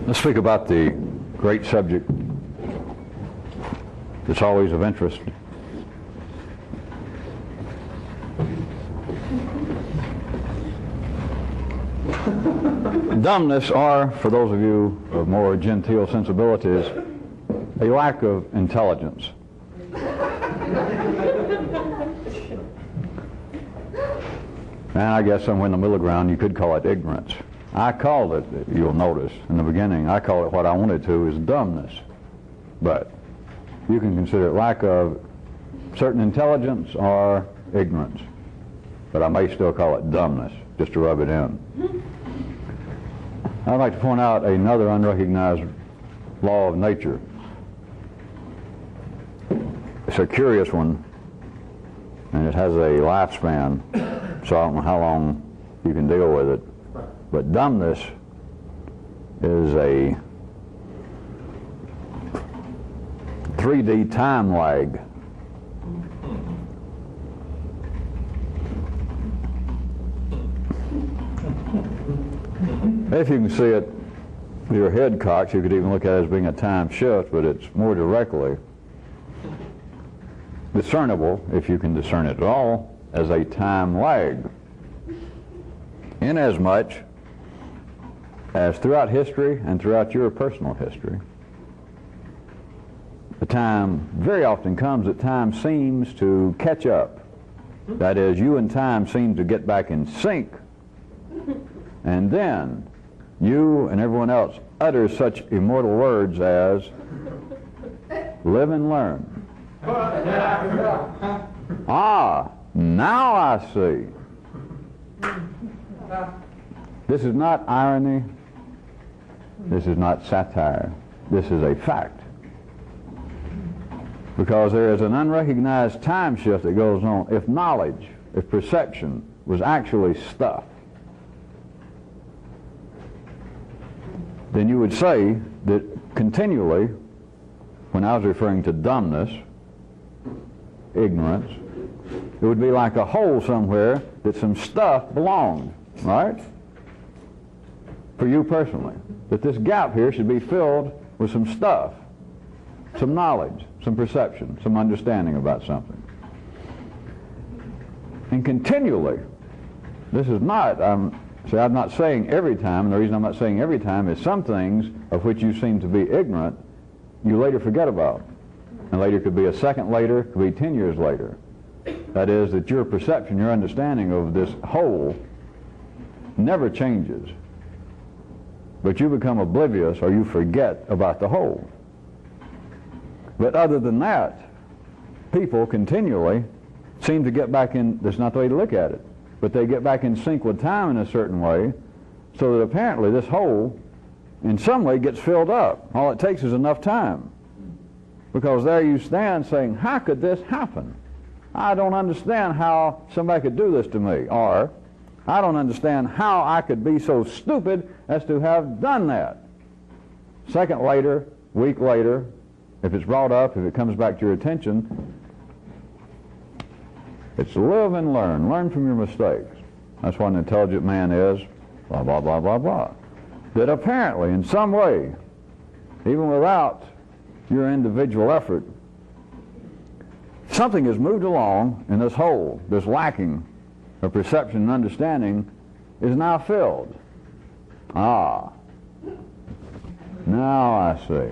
Let's speak about the great subject that's always of interest. Dumbness, or, for those of you of more genteel sensibilities, a lack of intelligence. And I guess somewhere in the middle ground you could call it ignorance. I called it, you'll notice, in the beginning, I called it what I wanted to, is dumbness. But you can consider it lack of certain intelligence or ignorance. But I may still call it dumbness, just to rub it in. I'd like to point out another unrecognized law of nature. It's a curious one, and it has a lifespan, so I don't know how long you can deal with it. But dumbness is a 3D time lag. If you can see it with your head, Cox, you could even look at it as being a time shift, but it's more directly discernible, if you can discern it at all, as a time lag. Inasmuch as throughout history and throughout your personal history, the time very often comes that time seems to catch up. That is, you and time seem to get back in sync, and then you and everyone else utter such immortal words as live and learn. Ah, now I see. This is not irony. This is not satire. This is a fact. Because there is an unrecognized time shift that goes on. If knowledge, if perception was actually stuff, then you would say that continually, when I was referring to dumbness, ignorance, it would be like a hole somewhere that some stuff belonged, right? For you personally. That this gap here should be filled with some stuff, some knowledge, some perception, some understanding about something. And continually, this is not, I'm not saying every time, and the reason I'm not saying every time is some things of which you seem to be ignorant, you later forget about. And later could be a second later, could be 10 years later. That is, that your perception, your understanding of this whole never changes. But you become oblivious or you forget about the whole. But other than that, people continually seem to get back in, that's not the way to look at it, but they get back in sync with time in a certain way, so that apparently this whole, in some way, gets filled up. All it takes is enough time. Because there you stand saying, how could this happen? I don't understand how somebody could do this to me. Or, I don't understand how I could be so stupid as to have done that. Second later, week later, if it's brought up, if it comes back to your attention, it's live and learn. Learn from your mistakes. That's what an intelligent man is, blah, blah, blah, blah, blah. That apparently, in some way, even without your individual effort, something has moved along, and this hole, this lacking of perception and understanding, is now filled. Ah, now I see.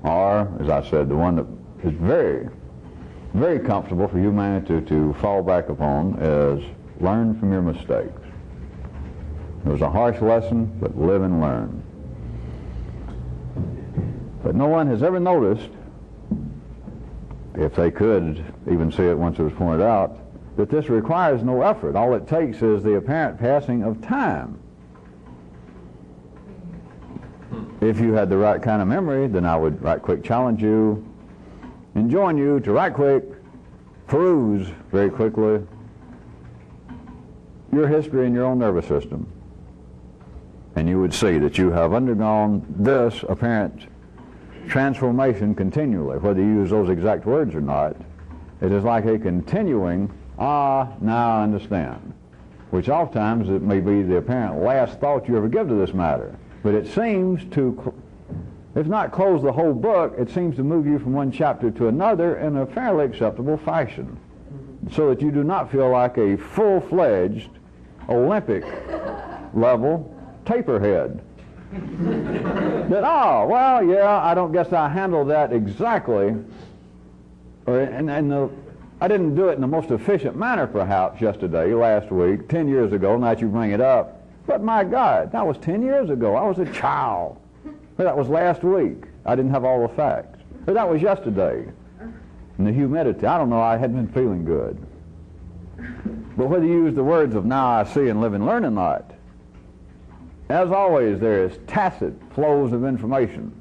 Or, as I said, the one that is very, very comfortable for humanity to fall back upon is learn from your mistakes. It was a harsh lesson, but live and learn. But no one has ever noticed, if they could even see it once it was pointed out, that this requires no effort. All it takes is the apparent passing of time. If you had the right kind of memory, then I would right quick challenge you and join you to right quick peruse very quickly your history in your own nervous system. And you would see that you have undergone this apparent transformation continually, whether you use those exact words or not. It is like a continuing, now I understand, which oftentimes it may be the apparent last thought you ever give to this matter. But it seems to, if not close the whole book, it seems to move you from one chapter to another in a fairly acceptable fashion, so that you do not feel like a full-fledged Olympic level taperhead. That, oh, well, yeah, I don't guess I handled that exactly, or I didn't do it in the most efficient manner perhaps yesterday, last week, 10 years ago, now that you bring it up. But my God, that was 10 years ago. I was a child. Or that was last week. I didn't have all the facts. Or that was yesterday. And the humidity, I don't know, I hadn't been feeling good. But whether you use the words of now I see and live and learn or not, as always there is tacit flows of information.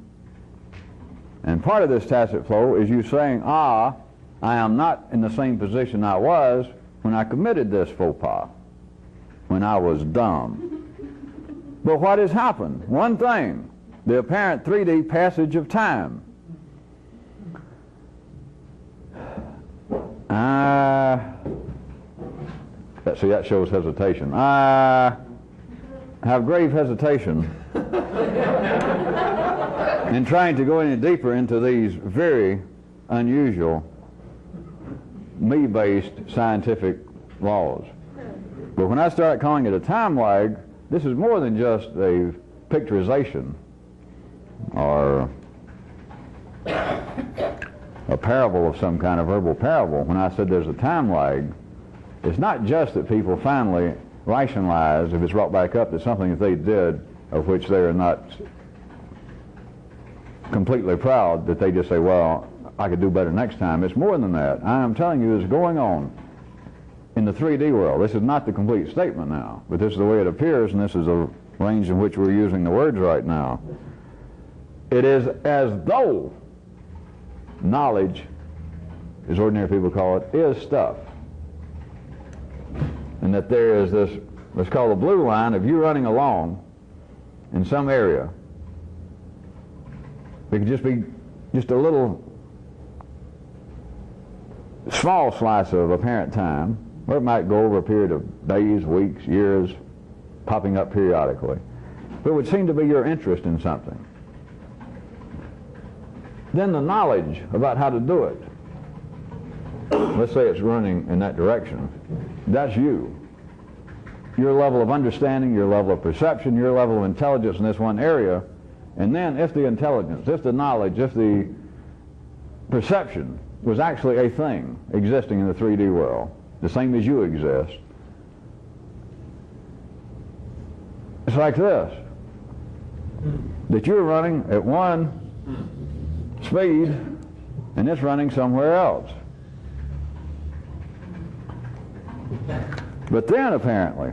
And part of this tacit flow is you saying, I am not in the same position I was when I committed this faux pas, when I was dumb. But what has happened? One thing, the apparent 3D passage of time. See, that shows hesitation. I have grave hesitation in trying to go any deeper into these very unusual, me-based scientific laws. But when I start calling it a time lag, this is more than just a picturization or a parable of some kind, of verbal parable. When I said there's a time lag, it's not just that people finally rationalize, if it's brought back up, that something that they did of which they are not completely proud, that they just say, well, I could do better next time. It's more than that. I am telling you, it's going on in the 3D world. This is not the complete statement now, but this is the way it appears, and this is the range in which we're using the words right now. It is as though knowledge, as ordinary people call it, is stuff. And that there is this, let's call the blue line, of you running along in some area. It could just be just a little small slice of apparent time, or it might go over a period of days, weeks, years, popping up periodically. But it would seem to be your interest in something. Then the knowledge about how to do it. Let's say it's running in that direction. That's you. Your level of understanding, your level of perception, your level of intelligence in this one area. And then if the intelligence, if the knowledge, if the perception was actually a thing existing in the 3D world, the same as you exist, it's like this. That you're running at one speed and it's running somewhere else. But then apparently,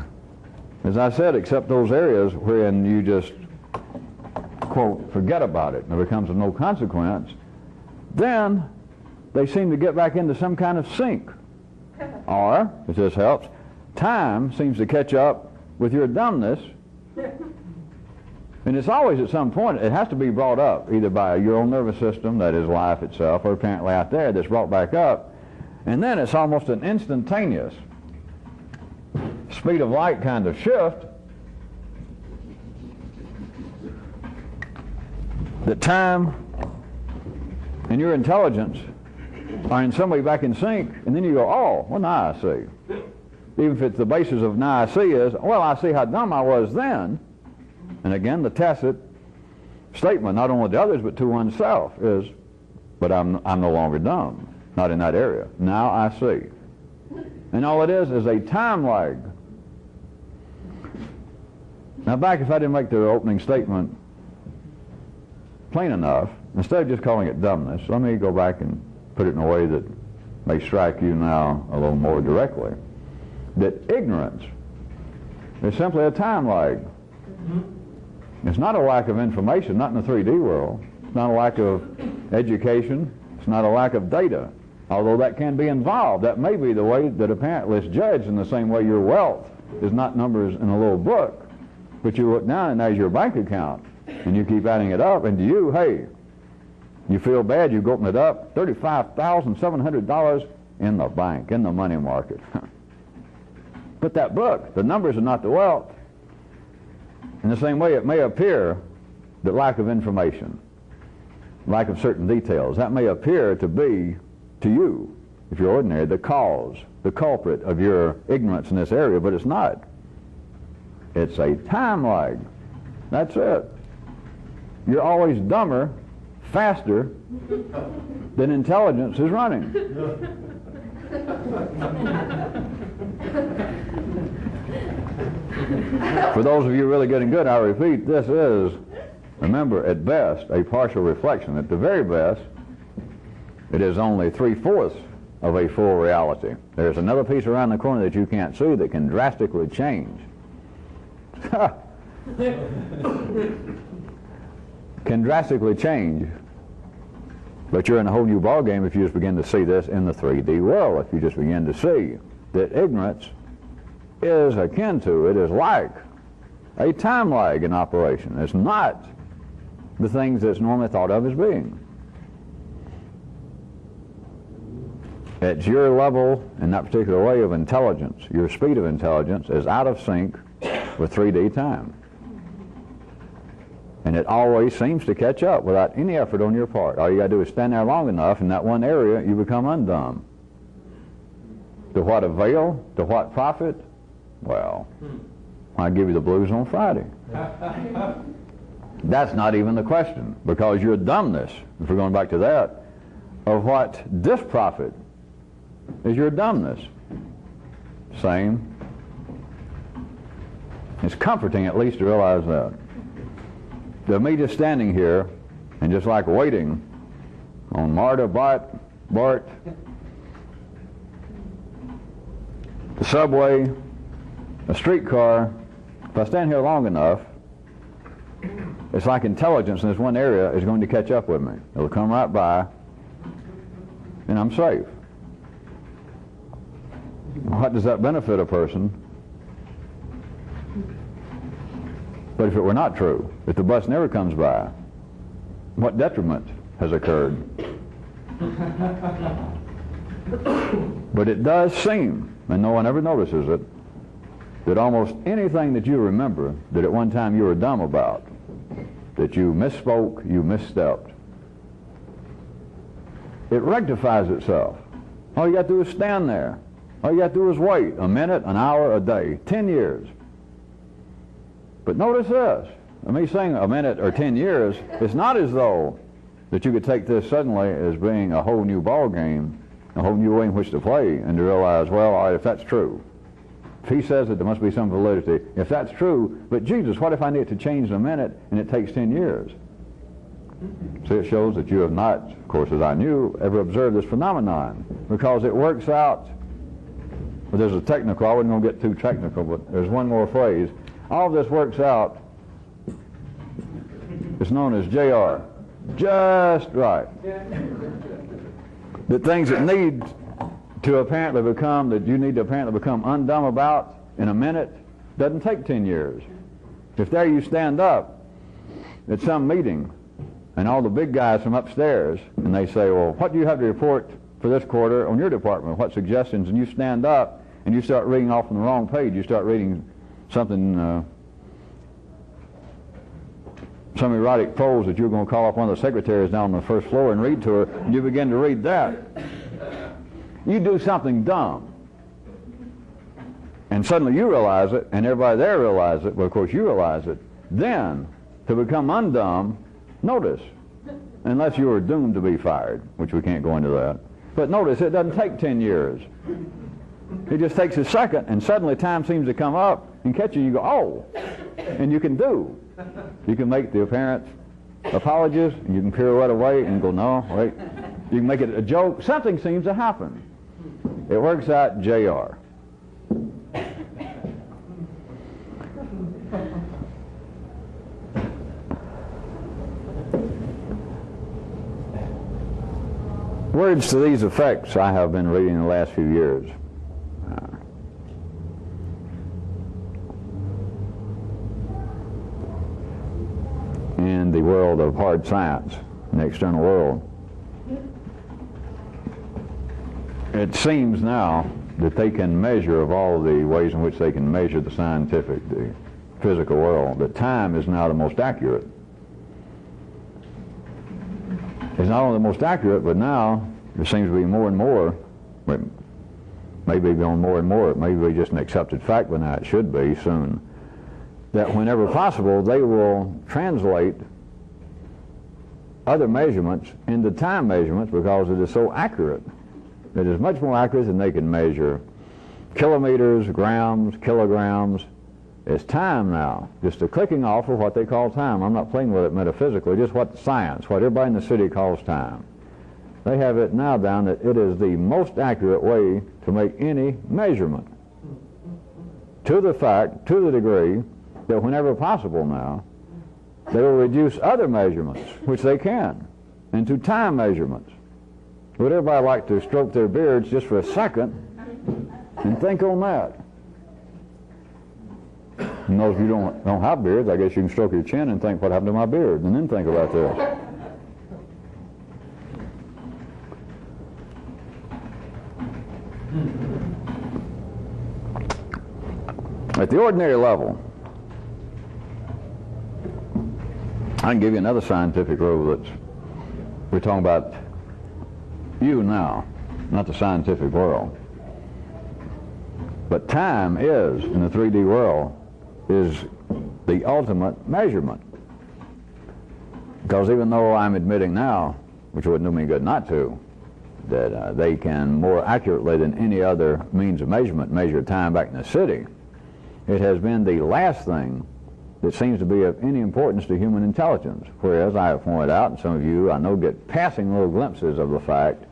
as I said, except those areas wherein you just, quote, forget about it and it becomes of no consequence, then they seem to get back into some kind of sync. Or, if this helps, time seems to catch up with your dumbness. And it's always at some point, it has to be brought up, either by your own nervous system, that is life itself, or apparently out there that's brought back up. And then it's almost an instantaneous speed of light kind of shift that time and your intelligence are in some way back in sync, and then you go, oh, well, now I see. Even if it's the basis of now I see is, well, I see how dumb I was then. And again, the tacit statement, not only to others, but to oneself is, but I'm no longer dumb, not in that area. Now I see. And all it is a time lag. Now back, if I didn't make the opening statement plain enough, instead of just calling it dumbness, let me go back and put it in a way that may strike you now a little more directly. That ignorance is simply a time lag. It's not a lack of information, not in the 3D world. It's not a lack of education. It's not a lack of data, although that can be involved. That may be the way that apparently it's judged, in the same way your wealth is not numbers in a little book, but you look down and there's your bank account, and you keep adding it up, and to you, hey, you feel bad, you open it up, $35,700 in the bank, in the money market. But that book, the numbers are not the wealth. And In the same way, it may appear that lack of information, lack of certain details, that may appear to be, to you, if you're ordinary, the cause, the culprit of your ignorance in this area, but it's not. It's a time lag. That's it. You're always dumber, faster than intelligence is running. For those of you really getting good, I repeat, this is, remember, at best, a partial reflection. At the very best, it is only 3/4 of a full reality. There's another piece around the corner that you can't see that can drastically change. Can drastically change. But you're in a whole new ballgame if you just begin to see this in the 3D world. If you just begin to see that ignorance is akin to, it is like a time lag in operation. It's not the things that's normally thought of as being. It's your level in that particular way of intelligence. Your speed of intelligence is out of sync with 3D time. And it always seems to catch up without any effort on your part. All you got to do is stand there long enough in that one area, you become undumb. To what avail? To what profit? Well, I'll give you the blues on Friday. That's not even the question, because your dumbness, if we're going back to that, of what disprofit is your dumbness. Same. It's comforting at least to realize that. To me just standing here and just like waiting on Marta, Bart, the subway, a streetcar, if I stand here long enough, it's like intelligence in this one area is going to catch up with me. It'll come right by and I'm safe. What does that benefit a person? But if it were not true, if the bus never comes by, what detriment has occurred? But it does seem, and no one ever notices it, that almost anything that you remember that at one time you were dumb about, that you misspoke, you misstepped, it rectifies itself. All you got to do is stand there. All you got to do is wait a minute, an hour, a day, 10 years. But notice this, me saying a minute or 10 years, it's not as though that you could take this suddenly as being a whole new ball game, a whole new way in which to play, and to realize, well, all right, if that's true, if he says that there must be some validity, if that's true, but Jesus, what if I need to change in a minute and it takes 10 years? See, it shows that you have not, of course, as I knew, ever observed this phenomenon, because it works out. Well, there's a technical, I wasn't going to get too technical, but there's one more phrase. All of this works out. It's known as JR. Just right. The things that need to apparently become, that you need to apparently become undumb about in a minute, doesn't take 10 years. If there you stand up at some meeting, and all the big guys from upstairs, and they say, well, what do you have to report for this quarter on your department? What suggestions? And you stand up, and you start reading off on the wrong page. You start reading something, some erotic prose that you're going to call up one of the secretaries down on the first floor and read to her, and you begin to read that. You do something dumb. And suddenly you realize it, and everybody there realizes it, but of course you realize it. Then, to become undumb, notice, unless you were doomed to be fired, which we can't go into that, but notice it doesn't take 10 years. It just takes a second, and suddenly time seems to come up and catch you. You go, oh, and you can do. You can make the apparent apologies, and you can pirouette away and go, no, wait. You can make it a joke. Something seems to happen. It works out JR. Words to these effects I have been reading in the last few years. In the world of hard science, in the external world. It seems now that they can measure, of all the ways in which they can measure the scientific, the physical world, that time is now the most accurate. It's not only the most accurate, but now there seems to be more and more, maybe beyond more and more, it may be just an accepted fact, but now it should be soon, that whenever possible they will translate other measurements into time measurements because it is so accurate. It is much more accurate than they can measure kilometers, grams, kilograms. It's time now, just a clicking off of what they call time. I'm not playing with it metaphysically, just what science, what everybody in the city calls time. They have it now down that it is the most accurate way to make any measurement. To the fact, to the degree, that whenever possible now, they will reduce other measurements, which they can, into time measurements. Would everybody like to stroke their beards just for a second and think on that? And those of you who don't have beards, I guess you can stroke your chin and think, what happened to my beard? And then think about this. At the ordinary level, I can give you another scientific rule that's, we're talking about you now, not the scientific world. But time is, in the 3D world, is the ultimate measurement. Because even though I'm admitting now, which wouldn't do me good not to, that they can more accurately than any other means of measurement measure time back in the city, it has been the last thing that seems to be of any importance to human intelligence. Whereas I have pointed out, and some of you I know get passing little glimpses of the fact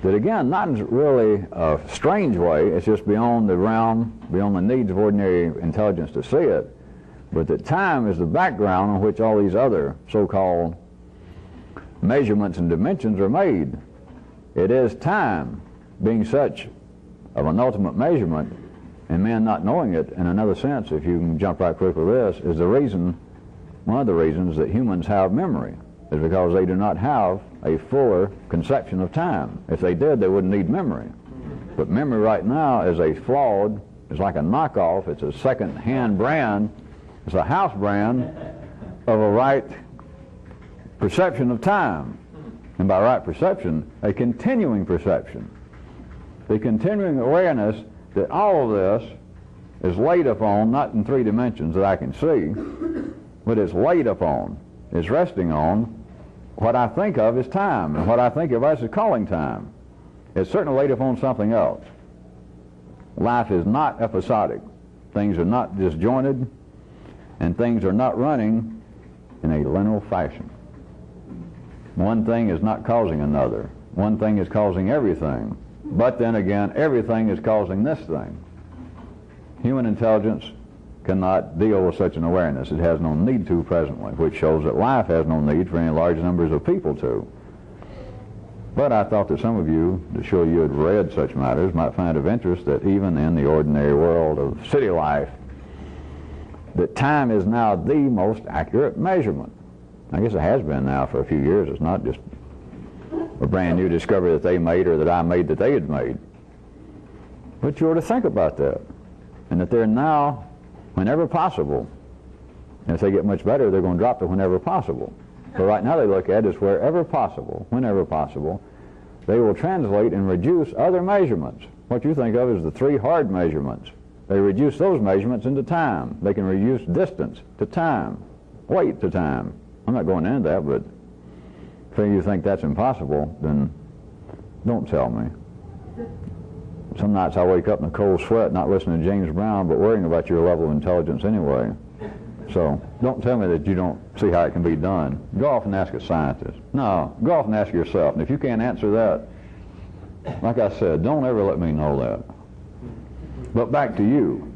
that, again, not in really a strange way, it's just beyond the realm, beyond the needs of ordinary intelligence to see it, but that time is the background on which all these other so-called measurements and dimensions are made. It is time being such of an ultimate measurement, and men not knowing it, in another sense, if you can jump right quick with this, is the reason, one of the reasons that humans have memory, is because they do not have a fuller conception of time. If they did, they wouldn't need memory. But memory right now is a flawed, it's like a knockoff, it's a second-hand brand, it's a house brand of a right perception of time. And by right perception, a continuing perception. The continuing awareness that all of this is laid upon, not in 3 dimensions that I can see, but it's laid upon, it's resting on what I think of as time, and what I think of as calling time. It's certainly laid upon something else. Life is not episodic. Things are not disjointed, and things are not running in a linear fashion. One thing is not causing another. One thing is causing everything. But then again, everything is causing this thing. Human intelligence cannot deal with such an awareness. It has no need to presently, which shows that life has no need for any large numbers of people to. But I thought that some of you, to show you had read such matters, might find of interest that even in the ordinary world of city life, that time is now the most accurate measurement. I guess it has been now for a few years. It's not just a brand new discovery that they made or that I made that they had made. But you ought to think about that. And that they're now, whenever possible, and if they get much better, they're going to drop to whenever possible. But right now they look at it as wherever possible, whenever possible, they will translate and reduce other measurements. What you think of as the 3 hard measurements. They reduce those measurements into time. They can reduce distance to time, weight to time. I'm not going into that, but if any of you think that's impossible, then don't tell me. Some nights I wake up in a cold sweat, not listening to James Brown, but worrying about your level of intelligence anyway. So don't tell me that you don't see how it can be done. Go off and ask a scientist. No, go off and ask yourself. And if you can't answer that, like I said, don't ever let me know that. But back to you.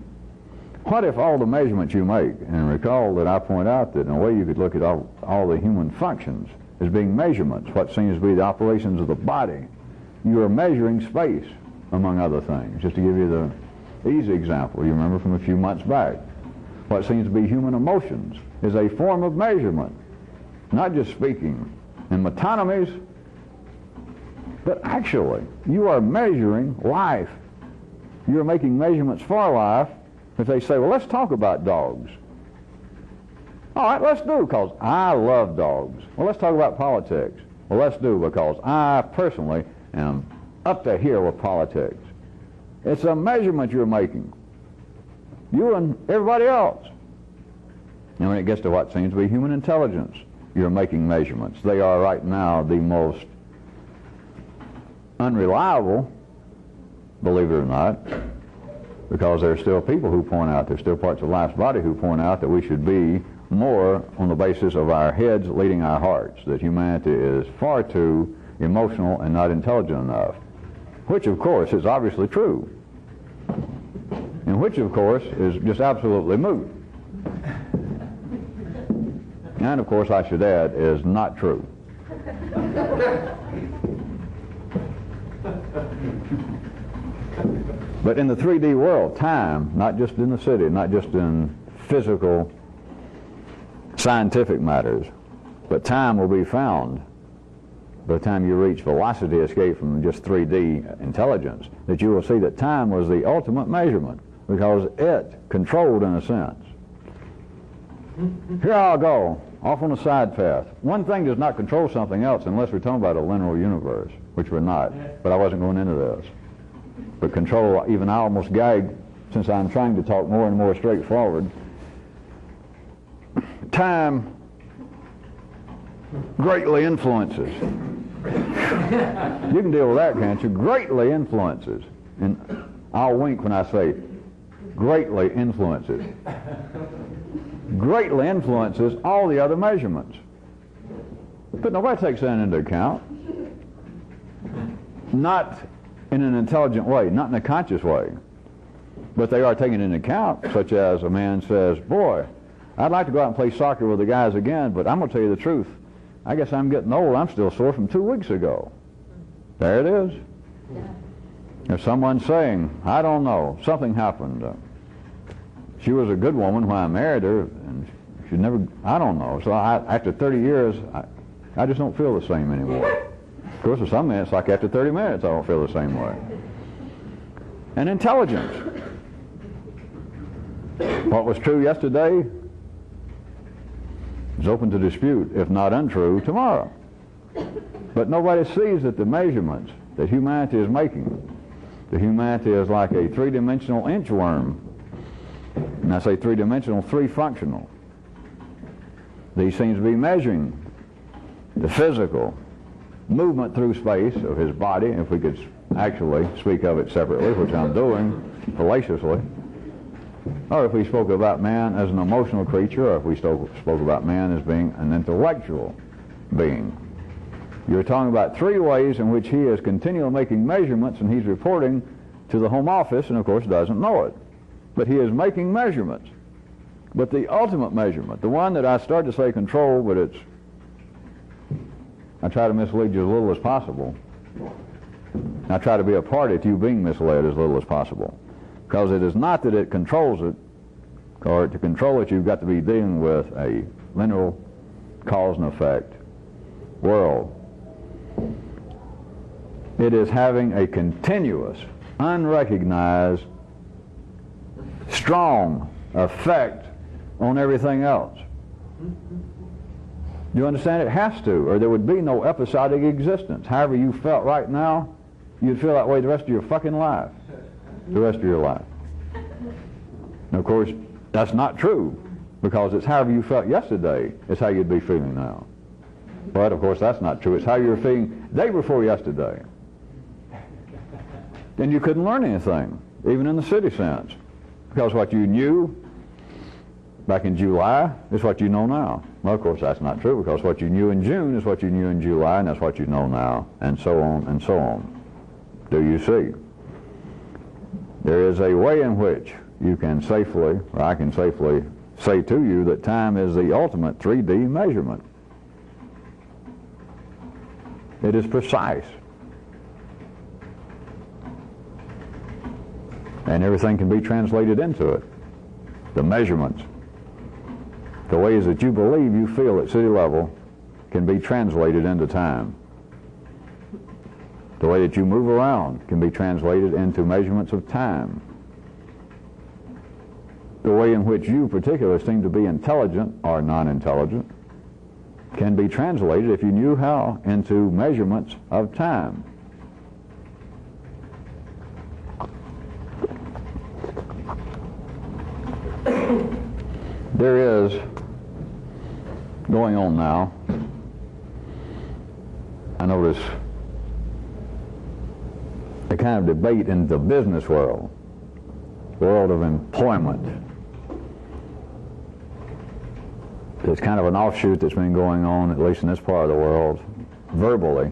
What if all the measurements you make, and recall that I point out that in a way you could look at all the human functions as being measurements, what seems to be the operations of the body. You are measuring space, among other things. Just to give you the easy example, you remember from a few months back, what seems to be human emotions is a form of measurement, not just speaking in metonymies, but actually you are measuring life. You are making measurements for life If they say, well, let's talk about dogs. All right, let's do, because I love dogs. Well, let's talk about politics. Well, let's do, because I personally am up to here with politics. It's a measurement you're making. You and everybody else. And when it gets to what seems to be human intelligence, you're making measurements. They are right now the most unreliable, believe it or not, because there are still people who point out, there's still parts of life's body who point out that we should be more on the basis of our heads leading our hearts, that humanity is far too emotional and not intelligent enough, which of course is obviously true, and which of course is just absolutely moot. And of course I should add is not true. But in the 3D world, time, not just in the city, not just in physical scientific matters, but time will be found by the time you reach velocity escape from just 3D intelligence, that you will see that time was the ultimate measurement, because it controlled in a sense. Here I'll go, off on a side path. One thing does not control something else unless we're talking about a linear universe, which we're not, but I wasn't going into this. But control, even I almost gagged, since I'm trying to talk more and more straightforward. Time greatly influences. You can deal with that, can't you? Greatly influences. And I'll wink when I say greatly influences. Greatly influences all the other measurements. But nobody takes that into account. Not in an intelligent way, not in a conscious way. But they are taken into account, such as a man says, boy, I'd like to go out and play soccer with the guys again, but I'm going to tell you the truth. I guess I'm getting old. I'm still sore from 2 weeks ago. There it is. Yeah. If someone's saying, I don't know, something happened. She was a good woman when I married her, and she never, I don't know. So after 30 years, I just don't feel the same anymore. Of course, for some men, it's like after 30 minutes, I don't feel the same way. And intelligence. What was true yesterday is open to dispute, if not untrue, tomorrow. But nobody sees that the measurements that humanity is making, that humanity is like a three-dimensional inchworm. And I say three-dimensional, three-functional. These seems to be measuring the physical movement through space of his body, if we could actually speak of it separately, which I'm doing fallaciously. Or if we spoke about man as an emotional creature, or if we spoke about man as being an intellectual being. You're talking about three ways in which he is continually making measurements, and he's reporting to the home office, and of course doesn't know it. But he is making measurements. But the ultimate measurement, the one that I started to say control, but it's, I try to mislead you as little as possible. I try to be a party to you being misled as little as possible. Because it is not that it controls it, or to control it you've got to be dealing with a linear cause and effect world. It is having a continuous, unrecognized, strong effect on everything else. You understand? It has to, or there would be no episodic existence. However you felt right now, you'd feel that way the rest of your fucking life. The rest of your life. And of course, that's not true, because it's however you felt yesterday is how you'd be feeling now. But of course, that's not true. It's how you were feeling the day before yesterday. Then you couldn't learn anything, even in the city sense, because what you knew back in July is what you know now. Well, of course, that's not true, because what you knew in June is what you knew in July, and that's what you know now, and so on and so on. Do you see? There is a way in which you can safely, or I can safely say to you that time is the ultimate 3D measurement. It is precise. And everything can be translated into it. The measurements, the ways that you believe you feel at city level can be translated into time. The way that you move around can be translated into measurements of time. the way in which you particularly seem to be intelligent or non-intelligent can be translated, if you knew how, into measurements of time. There is going on now, I notice, a kind of debate in the business world of employment. It's kind of an offshoot that's been going on, at least in this part of the world, verbally,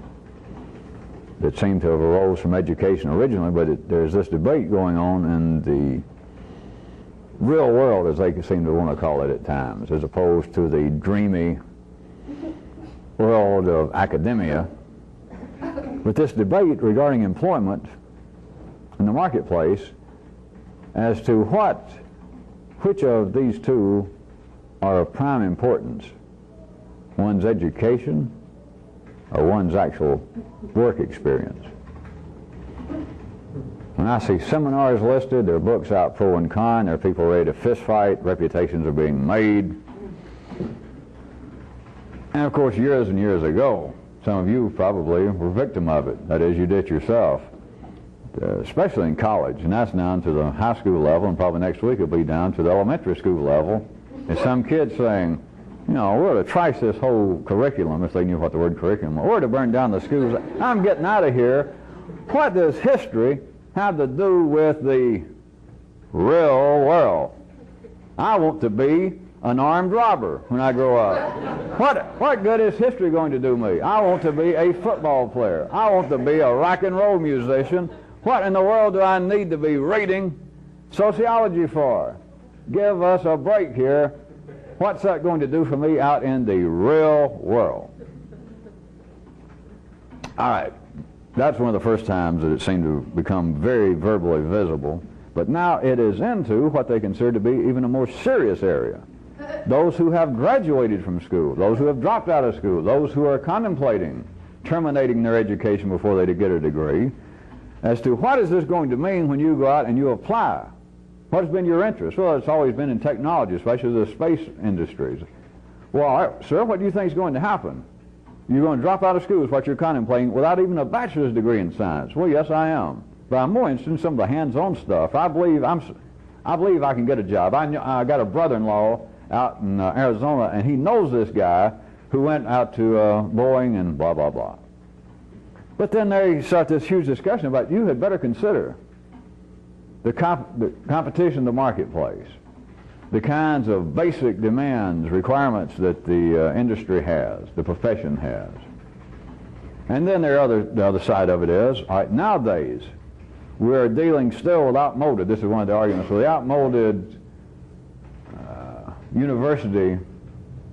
that seemed to have arose from education originally, but there's this debate going on in the real world, as they seem to want to call it at times, as opposed to the dreamy world of academia. But this debate regarding employment in the marketplace as to which of these two are of prime importance, one's education or one's actual work experience. When I see seminars listed, there are books out pro and con, there are people ready to fist fight, reputations are being made. And of course, years and years ago, some of you probably were victim of it. That is, you did yourself, especially in college. And that's down to the high school level, and probably next week it'll be down to the elementary school level. And some kids saying, you know, we're to trice this whole curriculum, if they knew what the word curriculum was. We're to burn down the schools. I'm getting out of here. What does history have to do with the real world? I want to be an armed robber when I grow up. What good is history going to do me? I want to be a football player. I want to be a rock and roll musician. What in the world do I need to be reading sociology for? Give us a break here. What's that going to do for me out in the real world? All right. That's one of the first times that it seemed to become very verbally visible. But now it is into what they consider to be even a more serious area. Those who have graduated from school, those who have dropped out of school, those who are contemplating terminating their education before they get a degree, as to what is this going to mean when you go out and you apply. What has been your interest? Well, it's always been in technology, especially the space industries. Well, sir, what do you think is going to happen? You're going to drop out of school is what you're contemplating without even a bachelor's degree in science. Well, yes, I am. But I'm more interested in some of the hands-on stuff. I believe I can get a job. I got a brother-in-law out in Arizona, and he knows this guy who went out to Boeing and blah, blah, blah. But then they start this huge discussion about you had better consider the competition in the marketplace, the kinds of basic demands, requirements that the industry has, the profession has. And then the other side of it is, all right, nowadays, we're dealing still with outmoded, this is one of the arguments, with the outmoded university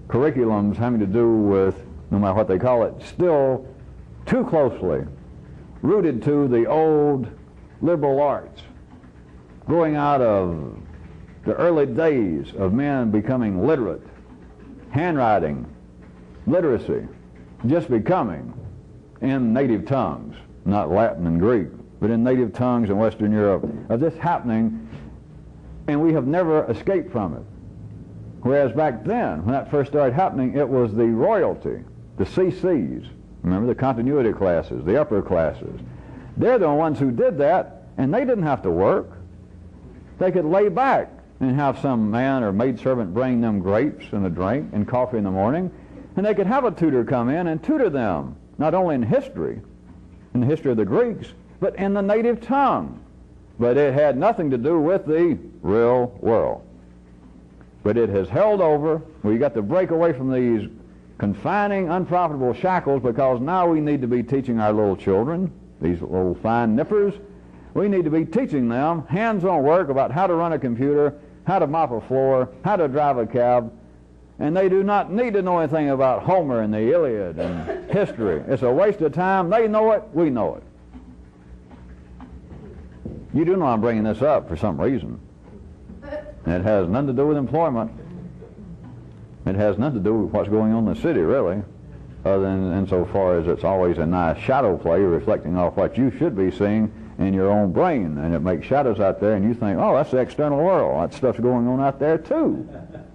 curriculums having to do with, no matter what they call it, still too closely rooted to the old liberal arts, growing out of the early days of men becoming literate, handwriting, literacy, just becoming in native tongues, not Latin and Greek, but in native tongues in Western Europe, of this happening, and we have never escaped from it. Whereas back then, when that first started happening, it was the royalty, the CCs, remember the continuity classes, the upper classes. They're the ones who did that, and they didn't have to work. They could lay back and have some man or maidservant bring them grapes and a drink and coffee in the morning, and they could have a tutor come in and tutor them, not only in the history of the Greeks, but in the native tongue. But it had nothing to do with the real world. But it has held over. We got to break away from these confining, unprofitable shackles, because now we need to be teaching our little children, these little fine nippers, we need to be teaching them hands-on work about how to run a computer, how to mop a floor, how to drive a cab, and they do not need to know anything about Homer and the Iliad and history. It's a waste of time. They know it, we know it. You do know I'm bringing this up for some reason. It has nothing to do with employment. It has nothing to do with what's going on in the city, really, other than insofar as it's always a nice shadow play reflecting off what you should be seeing in your own brain, and it makes shadows out there, and you think, oh, that's the external world. That stuff's going on out there too.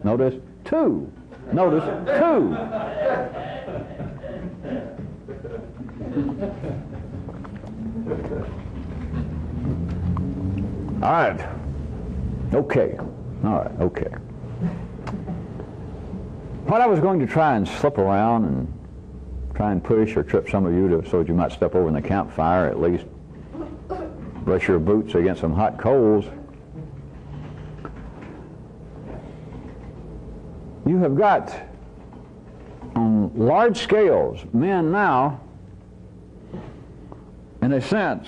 Notice two. Notice two. All right. Okay. All right. Okay. What I was going to try and slip around and try and push or trip some of you so that you might step over in the campfire, at least brush your boots against some hot coals. You have got, on large scales, men now, in a sense,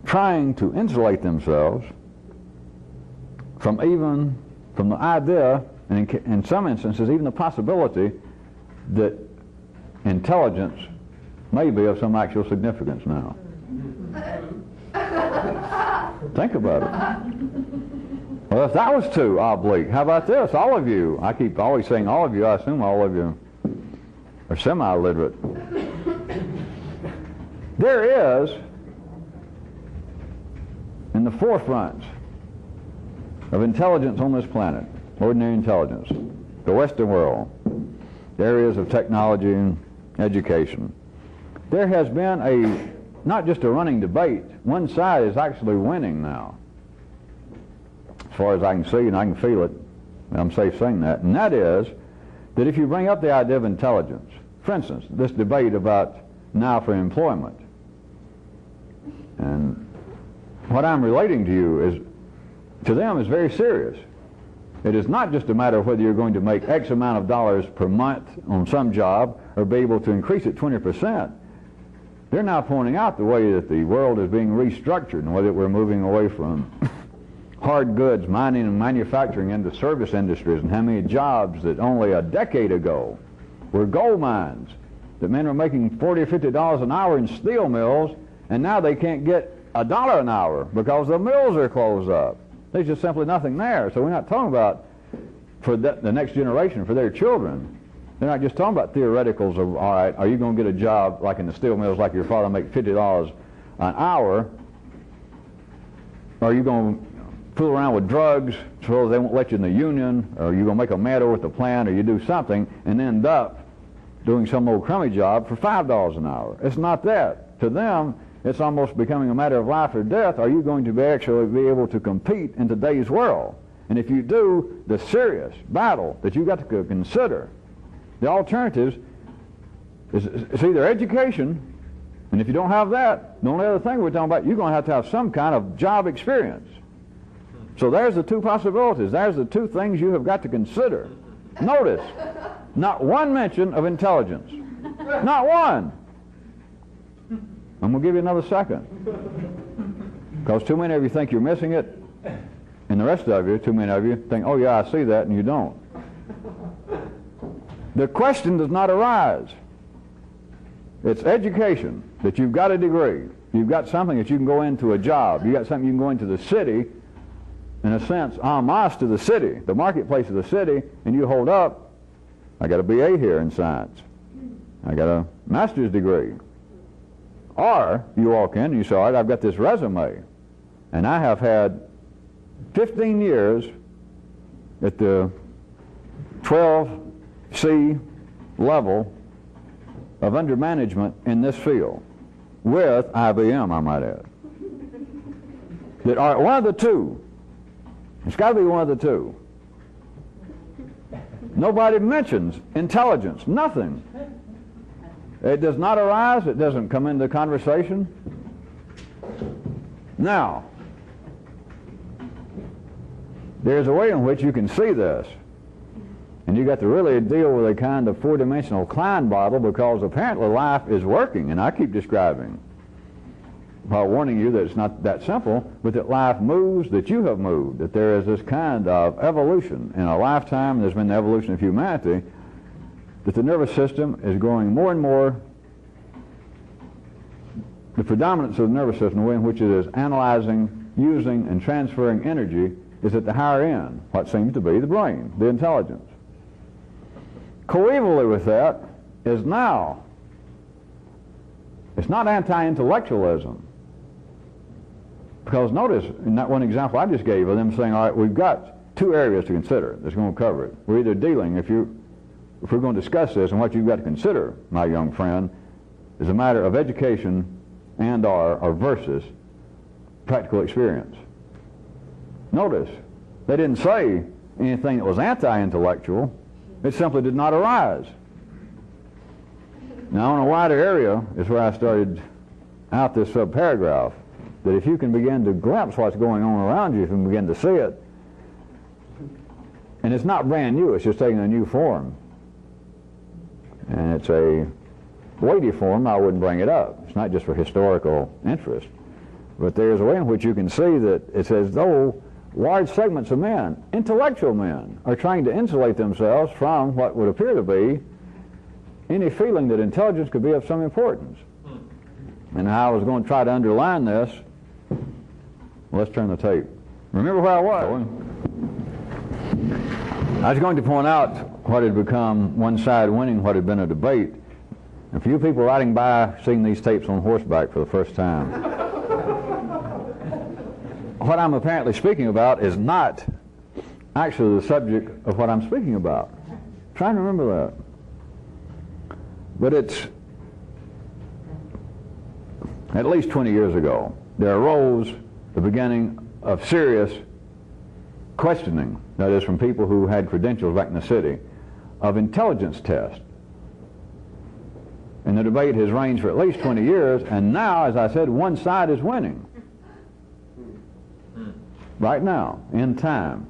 trying to insulate themselves from the idea, and in some instances even the possibility, that intelligence may be of some actual significance now. Think about it. Well, if that was too oblique, how about this? All of you. I keep always saying all of you. I assume all of you are semi-literate. There is, in the forefront of intelligence on this planet, ordinary intelligence, the Western world, the areas of technology and education, there has been not just a running debate. One side is actually winning now, as far as I can see, and I can feel it. I'm safe saying that. And that is that if you bring up the idea of intelligence, for instance, this debate about now for employment, and what I'm relating to you to them is very serious. It is not just a matter of whether you're going to make X amount of dollars per month on some job or be able to increase it 20%. They're now pointing out the way that the world is being restructured and whether we're moving away from hard goods, mining and manufacturing into service industries, and how many jobs that only a decade ago were gold mines, that men were making $40 or $50 an hour in steel mills, and now they can't get $1 an hour because the mills are closed up. There's just simply nothing there. So we're not talking about for the next generation, for their children. They're not just talking about theoreticals of, all right, are you going to get a job like in the steel mills like your father make $50 an hour? Or are you going to fool around with drugs so they won't let you in the union? Or are you going to make a matter with the plant, or you do something and end up doing some old crummy job for $5 an hour? It's not that. To them, it's almost becoming a matter of life or death. Are you going to actually be able to compete in today's world? And if you do, the serious battle that you've got to consider, the alternatives is either education, and if you don't have that, the only other thing we're talking about, you're going to have some kind of job experience. So there's the two possibilities. There's the two things you have got to consider. Notice, not one mention of intelligence. Not one. I'm going to give you another second. Because too many of you think you're missing it, and the rest of you, too many of you, think, oh yeah, I see that, and you don't. The question does not arise. It's education, that you've got a degree. You've got something that you can go into a job. You've got something you can go into the city, in a sense, en masse to the city, the marketplace of the city, and you hold up, I got a BA here in science. I got a master's degree. Or you walk in and you say, all right, I've got this resume, and I have had 15 years at the 12C level of under management in this field, with IBM, I might add. That are one of the two. It's got to be one of the two. Nobody mentions intelligence, nothing. It does not arise, it doesn't come into conversation. Now, there's a way in which you can see this. And you got to really deal with a kind of four-dimensional Klein bottle, because apparently life is working, and I keep describing, while warning you that it's not that simple, but that life moves, that you have moved, that there is this kind of evolution. In a lifetime, there's been the evolution of humanity, that the nervous system is growing more and more. The predominance of the nervous system, the way in which it is analyzing, using, and transferring energy, is at the higher end, what seems to be the brain, the intelligence. Coevally with that is now, it's not anti-intellectualism, Because notice, in that one example I just gave of them saying, all right, we've got two areas to consider that's going to cover it. We're either dealing, if we're going to discuss this, and what you've got to consider, my young friend, is a matter of education and or versus practical experience. Notice, they didn't say anything that was anti-intellectual. It simply did not arise. Now, in a wider area is where I started out this subparagraph, that if you can begin to glimpse what's going on around you, if you can begin to see it, and it's not brand new, it's just taking a new form, and it's a weighty form, I wouldn't bring it up. It's not just for historical interest, but there's a way in which you can see that it's as though large segments of men, intellectual men, are trying to insulate themselves from what would appear to be any feeling that intelligence could be of some importance. And how I was going to try to underline this, let's turn the tape. Remember where I was? I was going to point out what had become one side winning what had been a debate. A few people riding by seeing these tapes on horseback for the first time. What I'm apparently speaking about is not actually the subject of what I'm speaking about. I'm trying to remember that. But it's at least 20 years ago, there arose the beginning of serious questioning, that is from people who had credentials back in the city, of intelligence tests. And the debate has ranged for at least 20 years, and now, as I said, one side is winning. Right now, in time.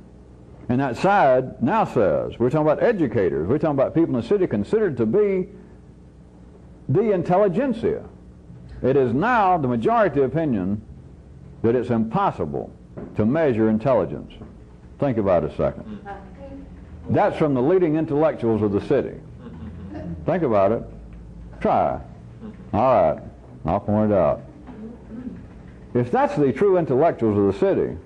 And that side now says, we're talking about educators, we're talking about people in the city considered to be the intelligentsia. It is now the majority opinion that it's impossible to measure intelligence. Think about it a second. That's from the leading intellectuals of the city. Think about it. Try. All right, I'll point it out. If that's the true intellectuals of the city,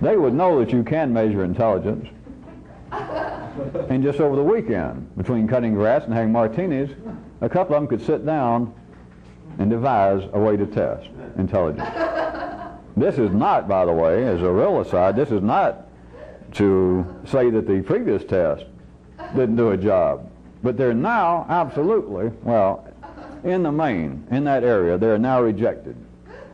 they would know that you can measure intelligence. And just over the weekend, between cutting grass and having martinis, a couple of them could sit down and devise a way to test intelligence. This is not, by the way, as a real aside, this is not to say that the previous test didn't do a job. But they're now absolutely, well, in the main, in that area, they're now rejected.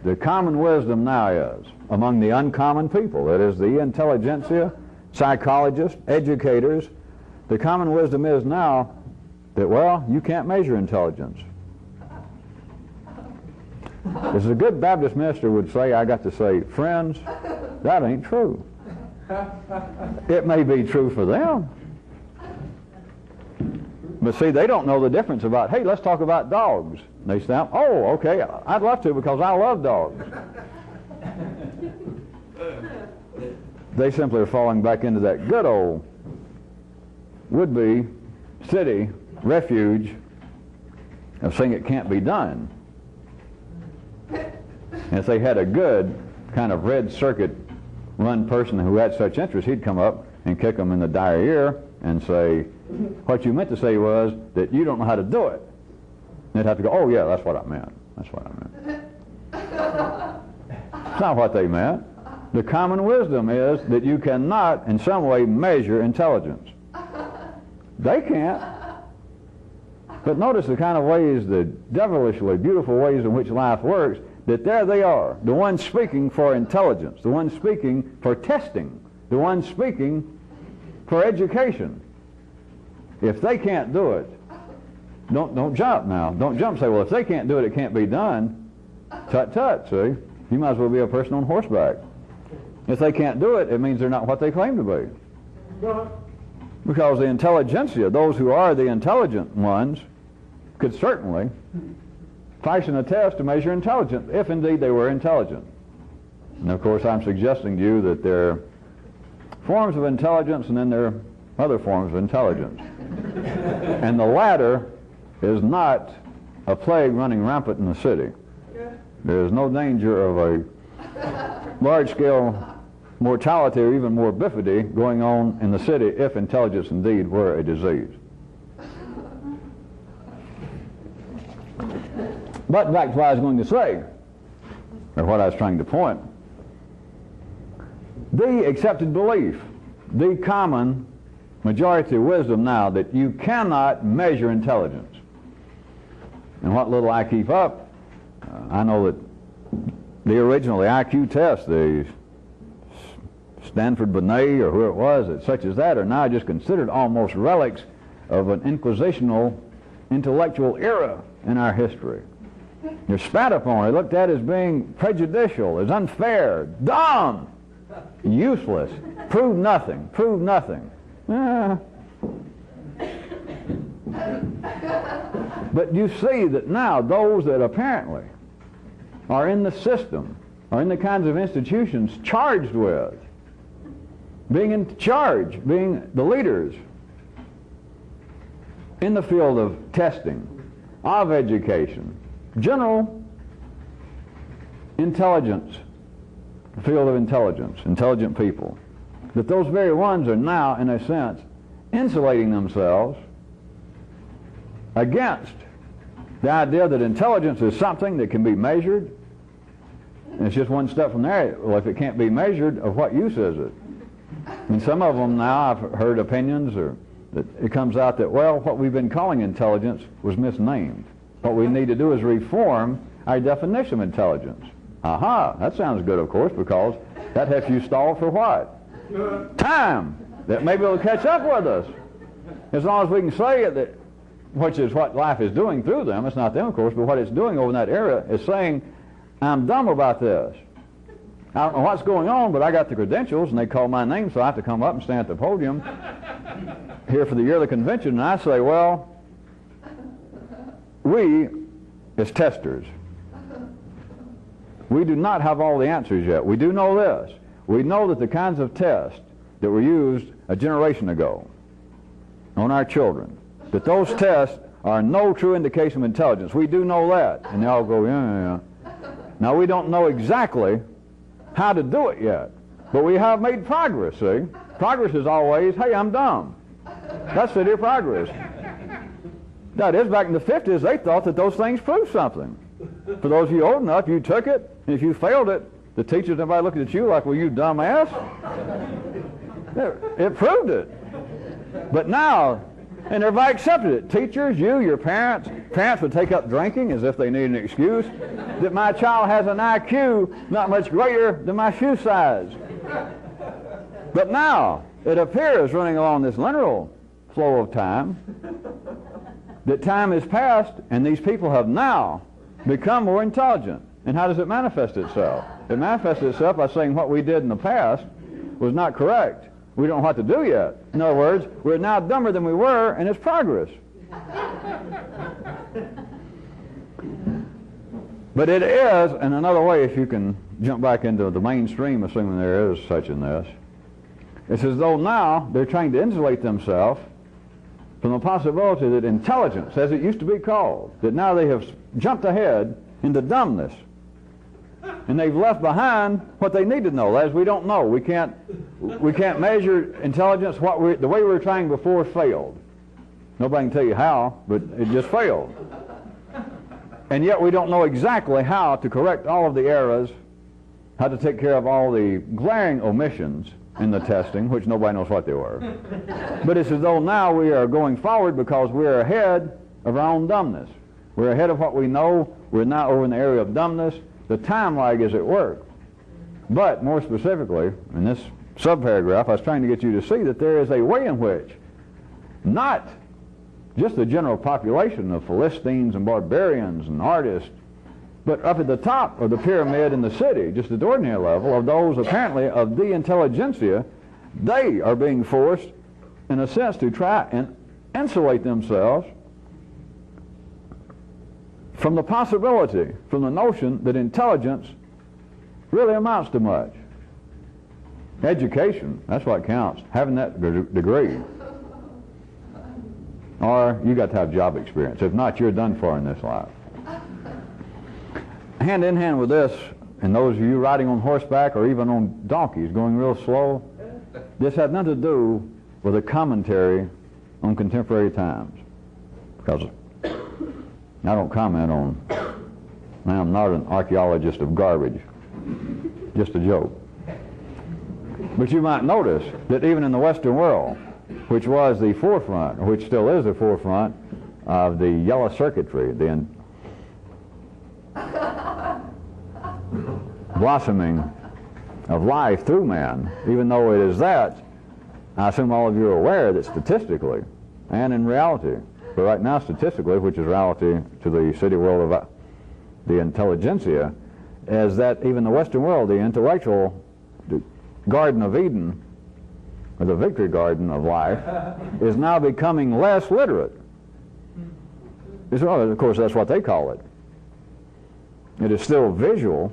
The common wisdom now is, among the uncommon people, that is the intelligentsia, psychologists, educators, the common wisdom is now that, well, you can't measure intelligence. As a good Baptist minister would say, I got to say, friends, that ain't true. It may be true for them. But see, they don't know the difference about, hey, let's talk about dogs. They say, oh, okay, I'd love to because I love dogs. They simply are falling back into that good old would-be city refuge of saying it can't be done. And if they had a good kind of red circuit run person who had such interest, he'd come up and kick them in the dire ear and say, what you meant to say was that you don't know how to do it. And they'd have to go, oh yeah, that's what I meant. That's what I meant. It's not what they meant. The common wisdom is that you cannot in some way measure intelligence. They can't. But notice the kind of ways, the devilishly beautiful ways in which life works, that there they are, the ones speaking for intelligence, the ones speaking for testing, the ones speaking for education. If they can't do it, don't jump now. Don't jump and say, well, if they can't do it, it can't be done. Tut tut, see? You might as well be a person on horseback. If they can't do it, it means they're not what they claim to be. Because the intelligentsia, those who are the intelligent ones, could certainly fashion a test to measure intelligence, if indeed they were intelligent. And of course, I'm suggesting to you that there are forms of intelligence and then there are other forms of intelligence. And the latter is not a plague running rampant in the city. There is no danger of a large-scale mortality or even morbidity going on in the city if intelligence indeed were a disease. But back to what I was going to say, or what I was trying to point. The accepted belief, the common majority wisdom now, that you cannot measure intelligence. And what little I keep up, I know that the IQ test, the Stanford Binet or who it was, such as that, are now just considered almost relics of an inquisitional intellectual era in our history. They're spat upon, they're looked at as being prejudicial, as unfair, dumb, useless, prove nothing. But you see that now those that apparently are in the system, are in the kinds of institutions charged with being in charge, being the leaders in the field of testing, of education, general intelligence, the field of intelligence, intelligent people, that those very ones are now, in a sense, insulating themselves against the idea that intelligence is something that can be measured. And it's just one step from there. Well, if it can't be measured, of what use is it? And some of them now, I've heard opinions, or that it comes out that, well, what we've been calling intelligence was misnamed. What we need to do is reform our definition of intelligence. Aha, that sounds good, of course, because that helps you stall for what? Time. That maybe it'll catch up with us. As long as we can say it, that, which is what life is doing through them. It's not them, of course, but what it's doing over in that area is saying, I'm dumb about this. I don't know what's going on, but I got the credentials, and they call my name, so I have to come up and stand at the podium here for the yearly convention, and I say, well, we, as testers, we do not have all the answers yet. We do know this. We know that the kinds of tests that were used a generation ago on our children, that those tests are no true indication of intelligence. We do know that. And they all go, yeah. Now, we don't know exactly how to do it yet, but we have made progress, see? Progress is always, hey, I'm dumb. That's the progress. That is, back in the 50s, they thought that those things proved something. For those of you old enough, you took it, and if you failed it, the teachers and everybody looking at you like, well, you dumbass. It proved it. But now, and everybody accepted it. Teachers, you, your parents would take up drinking as if they needed an excuse, that my child has an IQ not much greater than my shoe size. But now, it appears, running along this linear flow of time, that time has passed, and these people have now become more intelligent. And how does it manifest itself? It manifests itself by saying what we did in the past was not correct. We don't know what to do yet. In other words, we're now dumber than we were, and it's progress. But it is, in another way, if you can jump back into the mainstream, assuming there is such in this, it's as though now they're trying to insulate themselves from the possibility that intelligence, as it used to be called, that now they have jumped ahead into dumbness. And they've left behind what they need to know. That is, we don't know. We can't measure intelligence. The way we were trying before failed. Nobody can tell you how, but it just failed. And yet we don't know exactly how to correct all of the errors, how to take care of all the glaring omissions in the testing, which nobody knows what they were. But it's as though now we are going forward because we're ahead of our own dumbness. We're ahead of what we know. We're now over in the area of dumbness. The time lag is at work. But more specifically, in this subparagraph, I was trying to get you to see that there is a way in which not just the general population of Philistines and barbarians and artists, but up at the top of the pyramid in the city, just at the ordinary level, of those apparently of the intelligentsia, they are being forced, in a sense, to try and insulate themselves from the possibility, from the notion that intelligence really amounts to much. Education, that's what counts, having that degree. Or you got to have job experience. If not, you're done for in this life. Hand in hand with this, and those of you riding on horseback or even on donkeys going real slow, this had nothing to do with a commentary on contemporary times. Because I don't comment on I'm not an archaeologist of garbage. Just a joke. But you might notice that even in the Western world, which was the forefront, or which still is the forefront of the yellow circuitry, the blossoming of life through man, even though it is that, I assume all of you are aware that statistically and in reality, but right now statistically, which is reality to the city world of the intelligentsia, is that even the Western world, the intellectual Garden of Eden, or the victory garden of life, is now becoming less literate. Of course, that's what they call it. It is still visual,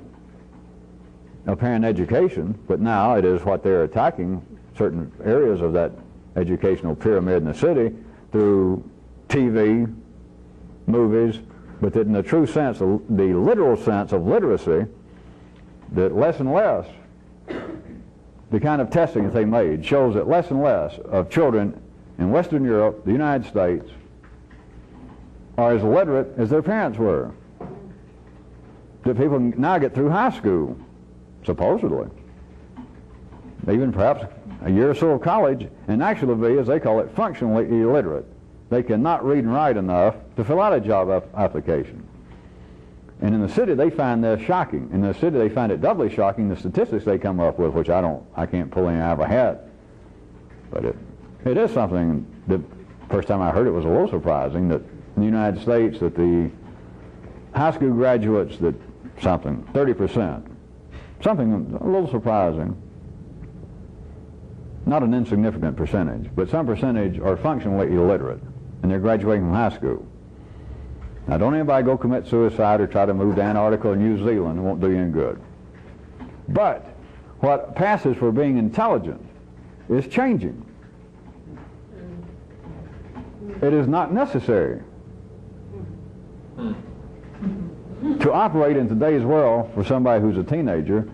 apparent education, but now it is what they're attacking certain areas of that educational pyramid in the city through TV, movies, but that in the true sense, the literal sense of literacy, that less and less, the kind of testing that they made shows that less and less of children in Western Europe, the United States, are as literate as their parents were. That people now get through high school, supposedly, even perhaps a year or so of college, and actually be, as they call it, functionally illiterate. They cannot read and write enough to fill out a job application. And in the city, they find this shocking. In the city, they find it doubly shocking, the statistics they come up with, which I can't pull any out of a hat. But it is something that, first time I heard it was a little surprising, that in the United States, that the high school graduates, that 30%, something a little surprising. Not an insignificant percentage, but some percentage are functionally illiterate, and they're graduating from high school. Now, don't anybody go commit suicide or try to move to Antarctica or New Zealand. It won't do you any good. But what passes for being intelligent is changing. It is not necessary to operate in today's world for somebody who's a teenager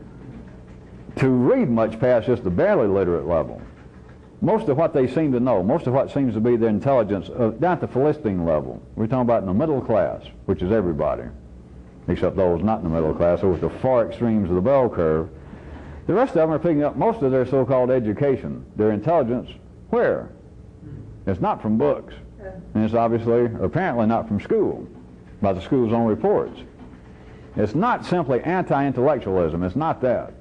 to read much past just the barely literate level. Most of what they seem to know, most of what seems to be their intelligence, down at the Philistine level, we're talking about in the middle class, which is everybody, except those not in the middle class, or with the far extremes of the bell curve. The rest of them are picking up most of their so-called education, their intelligence, where? It's not from books, and it's obviously, apparently not from school, by the school's own reports. It's not simply anti-intellectualism, it's not that.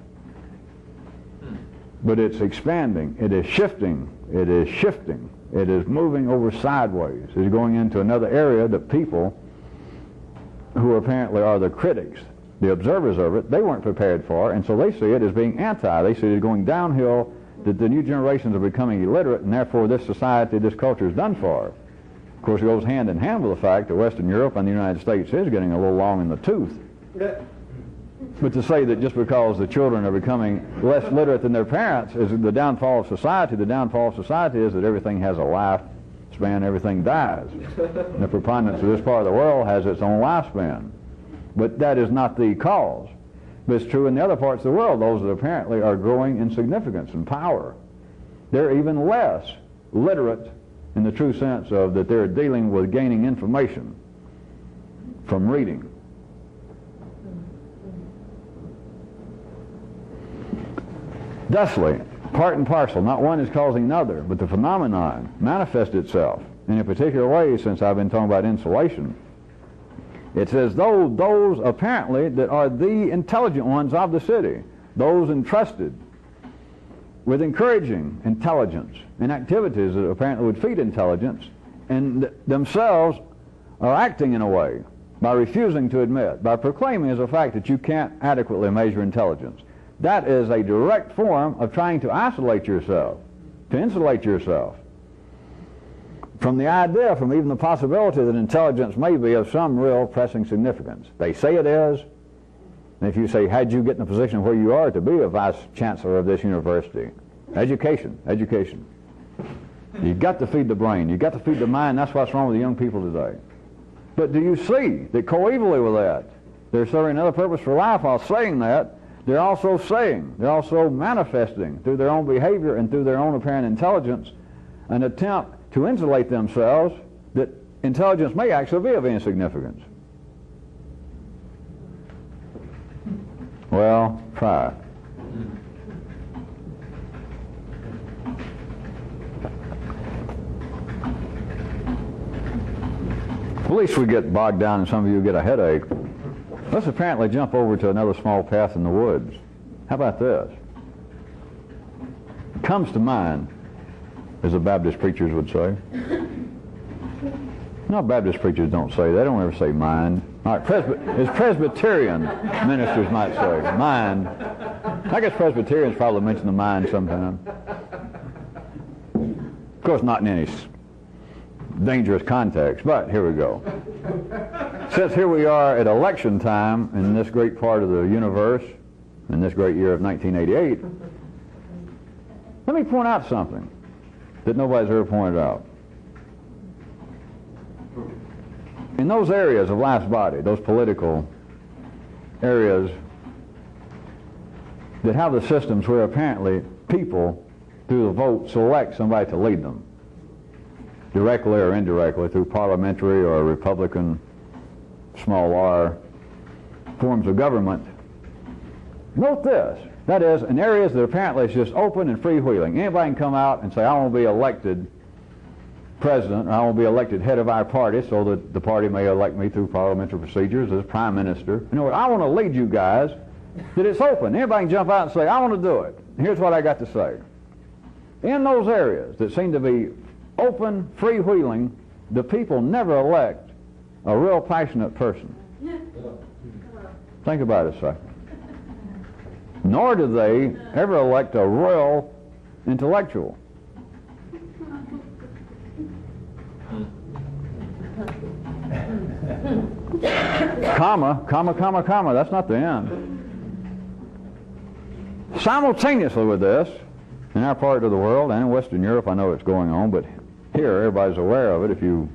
But it's expanding, it is shifting, it is moving over sideways. It's going into another area that people who apparently are the critics, the observers of it, they weren't prepared for, and so they see it as being anti. They see it going downhill, that the new generations are becoming illiterate, and therefore this society, this culture is done for. Of course, it goes hand in hand with the fact that Western Europe and the United States is getting a little long in the tooth. Yeah. But to say that just because the children are becoming less literate than their parents is the downfall of society, the downfall of society is that everything has a lifespan, everything dies. And the preponderance of this part of the world has its own lifespan. But that is not the cause. But it's true in the other parts of the world, those that apparently are growing in significance and power. They're even less literate in the true sense of that they're dealing with gaining information from reading. Thusly, part and parcel, not one is causing another, but the phenomenon manifests itself in a particular way. Since I've been talking about insulation, it's as though those apparently that are the intelligent ones of the city, those entrusted with encouraging intelligence and activities that apparently would feed intelligence, and themselves are acting in a way by refusing to admit, by proclaiming as a fact that you can't adequately measure intelligence. That is a direct form of trying to isolate yourself, to insulate yourself from the idea, from even the possibility that intelligence may be of some real pressing significance. They say it is, and if you say, how'd you get in the position where you are to be a vice chancellor of this university? Education. You've got to feed the brain, you've got to feed the mind. That's what's wrong with the young people today. But do you see that coevally with that, they're serving another purpose for life while saying that? They're also manifesting through their own behavior and through their own apparent intelligence an attempt to insulate themselves that intelligence may actually be of any significance. Well, try. At least we get bogged down and some of you get a headache. Let's apparently jump over to another small path in the woods. How about this? Comes to mind, as the Baptist preachers would say. No, Baptist preachers don't say that. They don't ever say mind. All right, as Presbyterian ministers might say, mind. I guess Presbyterians probably mention the mind sometime. Of course, not in any dangerous context, but here we go. Since here we are at election time in this great part of the universe, in this great year of 1988, let me point out something that nobody's ever pointed out. In those areas of life's body, those political areas that have the systems where apparently people, through the vote, select somebody to lead them, directly or indirectly, through parliamentary or Republican, small r, forms of government. Note this. That is, in areas that apparently is just open and freewheeling. Anybody can come out and say, I want to be elected president, or I want to be elected head of our party so that the party may elect me through parliamentary procedures as prime minister. You know what? I want to lead you guys. That it's open. Anybody can jump out and say, I want to do it. Here's what I got to say. In those areas that seem to be open, freewheeling, the people never elect a real passionate person. Think about it a second. Nor do they ever elect a real intellectual. Comma, comma, comma, comma. That's not the end. Simultaneously with this, in our part of the world and in Western Europe, I know it's going on, but here everybody's aware of it if you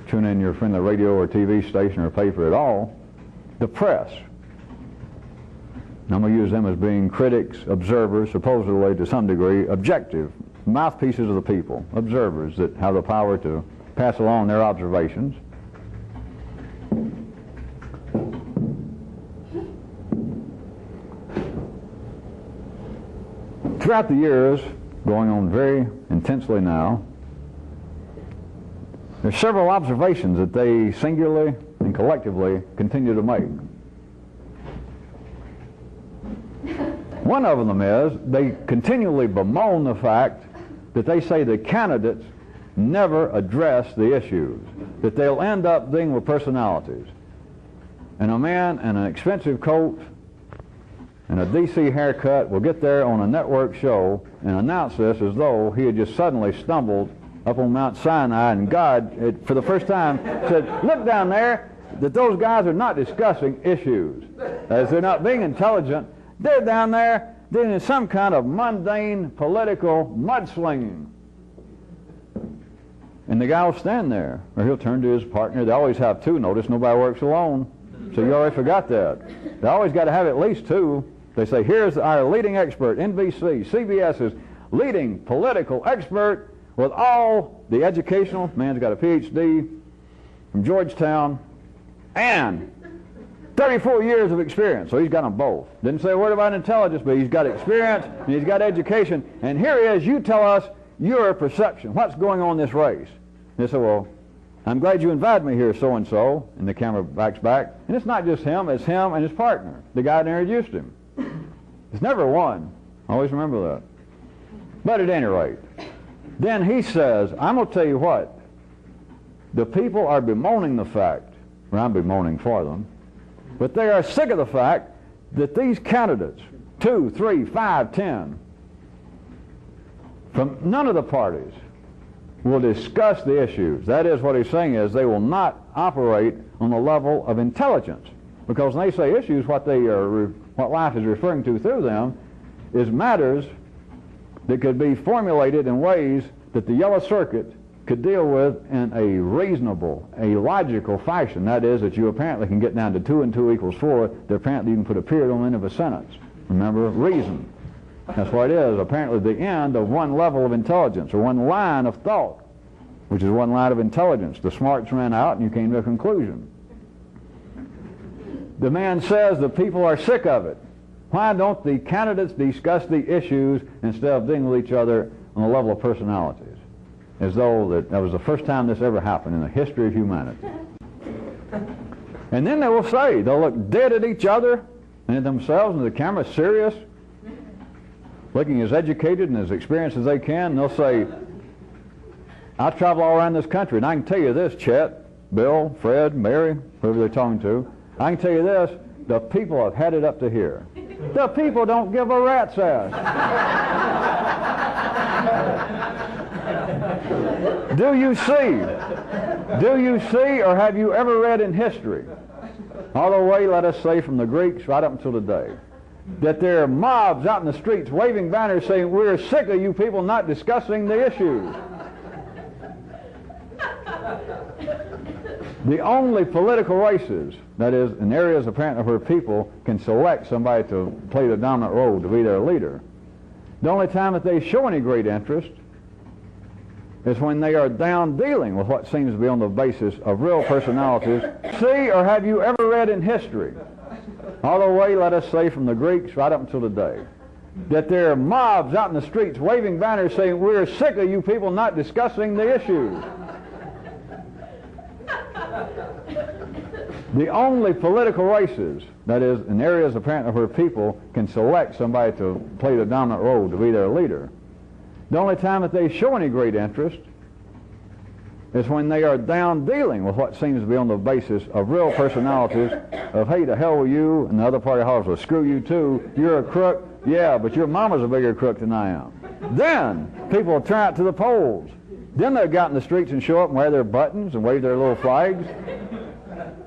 tune in your friendly radio or TV station or paper at all. The press. I'm going to use them as being critics, observers, supposedly to some degree objective, mouthpieces of the people, observers that have the power to pass along their observations. Throughout the years, going on very intensely now, there's several observations that they singularly and collectively continue to make. One of them is they continually bemoan the fact that they say the candidates never address the issues, that they'll end up dealing with personalities. And a man in an expensive coat and a D.C. haircut will get there on a network show and announce this as though he had just suddenly stumbled up on Mount Sinai and God, for the first time, said, look down there, that those guys are not discussing issues. As they're not being intelligent, they're down there doing some kind of mundane political mudslinging. And the guy will stand there, or he'll turn to his partner. They always have two. Notice nobody works alone. So you already forgot that. They always got to have at least two. They say, here's our leading expert, NBC, CBS's leading political expert with all the educational, man's got a PhD from Georgetown, and 34 years of experience. So he's got them both. Didn't say a word about intelligence, but he's got experience and he's got education. And here he is, you tell us your perception. What's going on in this race? And they say, well, I'm glad you invited me here, so-and-so. And the camera backs back. And it's not just him, it's him and his partner, the guy that introduced him. It's never one. Always remember that. But at any rate, then he says, I'm going to tell you what. The people are bemoaning the fact, or I'm bemoaning for them, but they are sick of the fact that these candidates, 2, 3, 5, 10, from none of the parties will discuss the issues. That is, what he's saying is they will not operate on the level of intelligence. Because when they say issues, what life is referring to through them is matters that could be formulated in ways that the yellow circuit could deal with in a reasonable, a logical fashion. That is, that you apparently can get down to 2 and 2 equals 4, that apparently you can put a period on the end of a sentence. Remember, reason. That's what it is. Apparently the end of one level of intelligence, or one line of thought, which is one line of intelligence. The smarts ran out and you came to a conclusion. The man says the people are sick of it. Why don't the candidates discuss the issues instead of dealing with each other on the level of personalities? As though that was the first time this ever happened in the history of humanity. And then they will say, they'll look dead at each other and at themselves and the camera, serious, looking as educated and as experienced as they can. And they'll say, I travel all around this country, and I can tell you this, Chet, Bill, Fred, Mary, whoever they're talking to, I can tell you this, the people have had it up to here. The people don't give a rat's ass. Do you see, or have you ever read in history, all the way, let us say, from the Greeks right up until today, that there are mobs out in the streets waving banners saying, we're sick of you people not discussing the issues? The only political races, that is, in areas apparently where people can select somebody to play the dominant role, to be their leader, the only time that they show any great interest is when they are down dealing with what seems to be on the basis of real personalities. See, or have you ever read in history, all the way, let us say, from the Greeks right up until today, that there are mobs out in the streets waving banners saying, we're sick of you people not discussing the issues? The only political races, that is, in areas apparently where people can select somebody to play the dominant role, to be their leader, the only time that they show any great interest is when they are down dealing with what seems to be on the basis of real personalities of, hey, to hell with you, and the other party hollers, well, screw you too, you're a crook, yeah, but your mama's a bigger crook than I am. Then people will turn out to the polls. Then they'll go out in the streets and show up and wear their buttons and wave their little flags.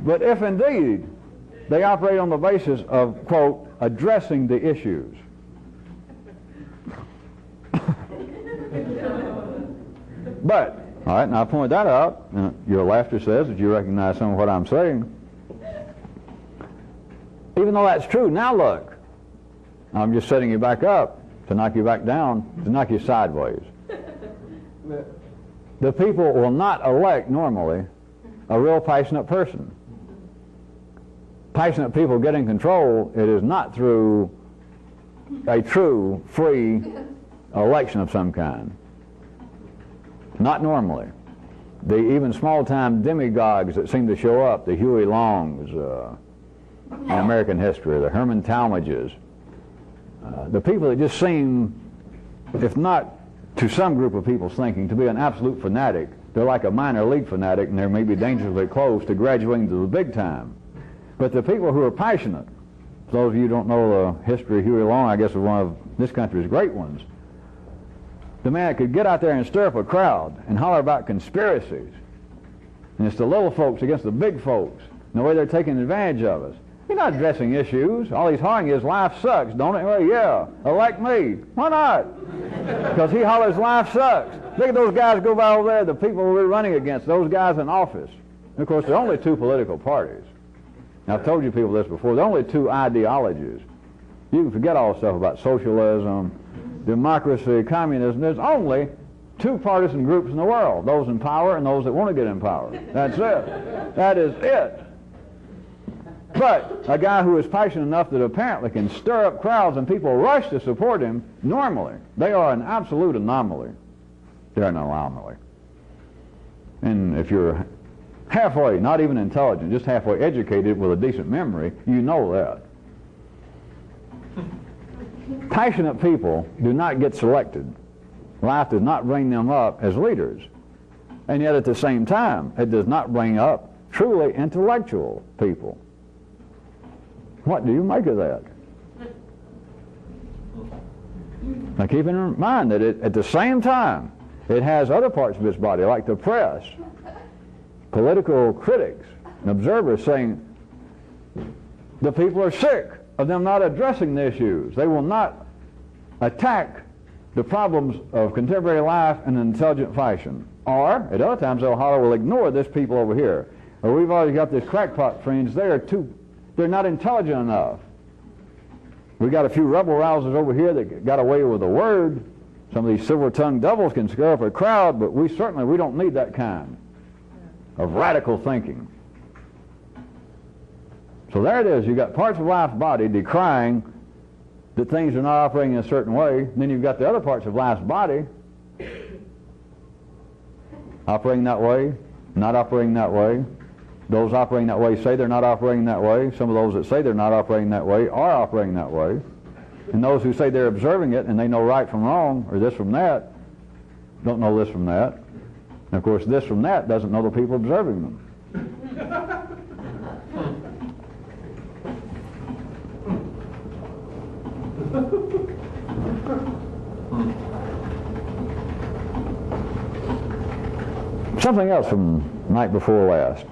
But if indeed they operate on the basis of, quote, addressing the issues, but, all right, now I point that out, and your laughter says that you recognize some of what I'm saying. Even though that's true, now look, I'm just setting you back up to knock you back down, to knock you sideways. The people will not elect, normally, a real passionate person. Passionate people get in control, it is not through a true, free election of some kind. Not normally. The even small-time demagogues that seem to show up, the Huey Longs in American history, the Herman Talmadges, the people that just seem, if not to some group of people's thinking, to be an absolute fanatic. They're like a minor league fanatic, and they're maybe dangerously close to graduating to the big time. But the people who are passionate, for those of you who don't know the history of Huey Long, I guess is one of this country's great ones. The man could get out there and stir up a crowd and holler about conspiracies. And it's the little folks against the big folks, and the way they're taking advantage of us. He's not addressing issues. All he's hollering is, life sucks, don't it? Well, yeah, elect me. Why not? Because he hollers, life sucks. Look at those guys go by over there, the people we're running against, those guys in office. And of course, there are only two political parties. Now, I've told you people this before. There are only two ideologies. You can forget all the stuff about socialism, democracy, communism. There's only two partisan groups in the world, those in power and those that want to get in power. That's it. That is it. But a guy who is passionate enough that apparently can stir up crowds and people rush to support him, normally, they are an absolute anomaly. They're an anomaly. And if you're halfway, not even intelligent, just halfway educated with a decent memory, you know that. Passionate people do not get selected. Life does not bring them up as leaders. And yet at the same time, it does not bring up truly intellectual people. What do you make of that? Now keep in mind that at the same time, it has other parts of its body, like the press, political critics, and observers saying the people are sick of them not addressing the issues. They will not attack the problems of contemporary life in an intelligent fashion. Or, at other times, they'll holler, we'll ignore this people over here. Or we've already got this crackpot fringe. They're not intelligent enough. We got a few rebel-rousers over here that got away with a word. Some of these silver-tongued devils can scare up a crowd, but we don't need that kind of radical thinking. So there it is. You've got parts of life's body decrying that things are not operating in a certain way. And then you've got the other parts of life's body operating that way, not operating that way. Those operating that way say they're not operating that way. Some of those that say they're not operating that way are operating that way. And those who say they're observing it and they know right from wrong, or this from that, don't know this from that. And of course, this from that doesn't know the people observing them. Something else from night before last.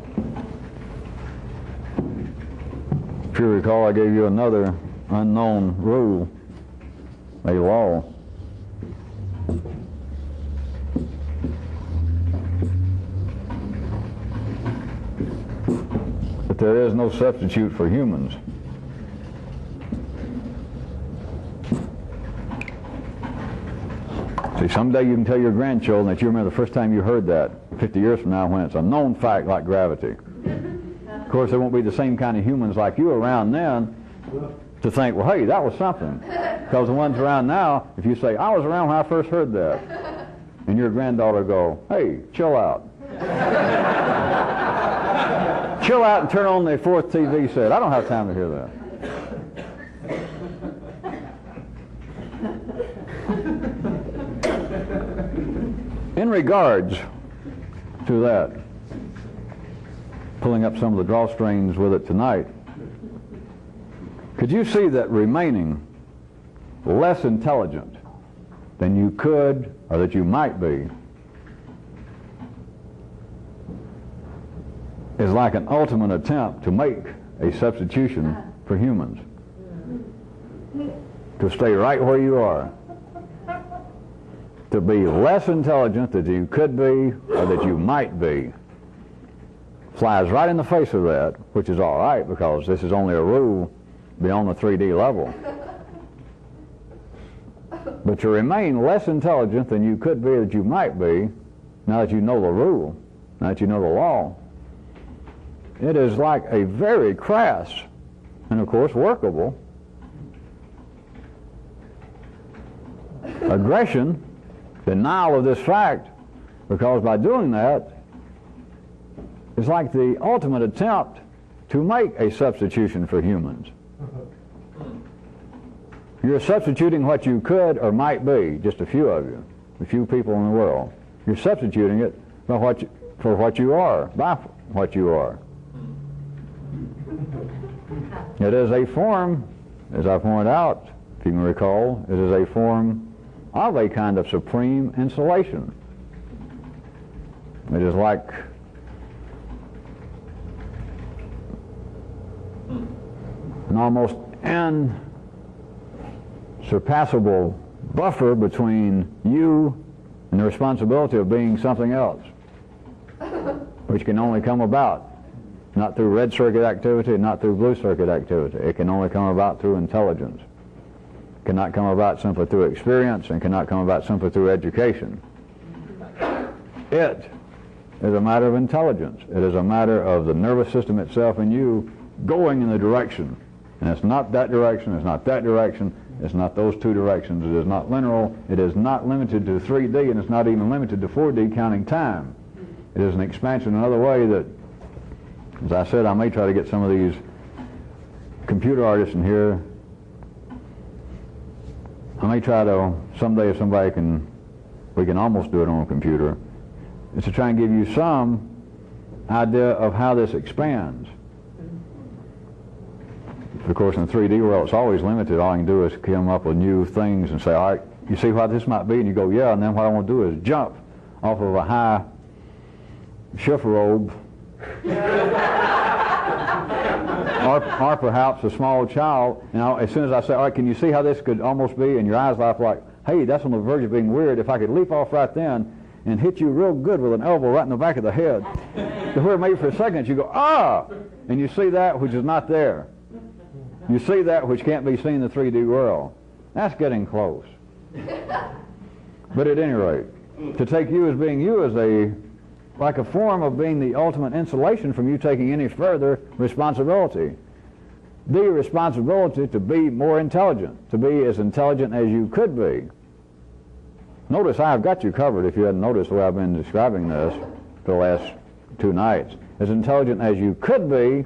If you recall, I gave you another unknown rule, a law. That there is no substitute for humans. See, someday you can tell your grandchildren that you remember the first time you heard that 50 years from now when it's a known fact like gravity. Of course, there won't be the same kind of humans like you around then to think, well, hey, that was something. Because the ones around now, if you say, I was around when I first heard that, and your granddaughter go, hey, chill out. Chill out and turn on the fourth TV set. I don't have time to hear that. In regards to that, pulling up some of the drawstrings with it tonight, could you see that remaining less intelligent than you could or that you might be is like an ultimate attempt to make a substitution for humans? To stay right where you are. To be less intelligent than you could be or that you might be. Flies right in the face of that, which is all right because this is only a rule beyond the 3D level. But to remain less intelligent than you could be or that you might be, now that you know the rule, now that you know the law, it is like a very crass and, of course, workable aggression, denial of this fact, because by doing that, it's like the ultimate attempt to make a substitution for humans. You're substituting what you could or might be, just a few of you, a few people in the world. You're substituting it for what you are, by what you are. It is a form, as I pointed out, if you can recall, it is a form of a kind of supreme insulation. It is like an almost unsurpassable buffer between you and the responsibility of being something else, which can only come about not through red circuit activity, not through blue circuit activity. It can only come about through intelligence. It cannot come about simply through experience and cannot come about simply through education. It is a matter of intelligence. It is a matter of the nervous system itself and you going in the direction. And it's not that direction, it's not that direction, it's not those two directions. It is not linear, it is not limited to 3D, and it's not even limited to 4D counting time. It is an expansion another way that, as I said, I may try to get some of these computer artists in here. I may try to, someday if somebody can, we can almost do it on a computer, is to try and give you some idea of how this expands. Of course, in the 3D world, it's always limited. All I can do is come up with new things and say, all right, you see what this might be? And you go, yeah, and then what I want to do is jump off of a high chifforobe or perhaps a small child. Now, as soon as I say, all right, can you see how this could almost be? And your eyes light up like, hey, that's on the verge of being weird. If I could leap off right then and hit you real good with an elbow right in the back of the head, to where maybe for a second you go, ah! And you see that which is not there. You see that which can't be seen in the 3D world. That's getting close. But at any rate, to take you as being you is like a form of being the ultimate insulation from you taking any further responsibility. the responsibility to be more intelligent, to be as intelligent as you could be. Notice I've got you covered, if you hadn't noticed the way I've been describing this for the last 2 nights. As intelligent as you could be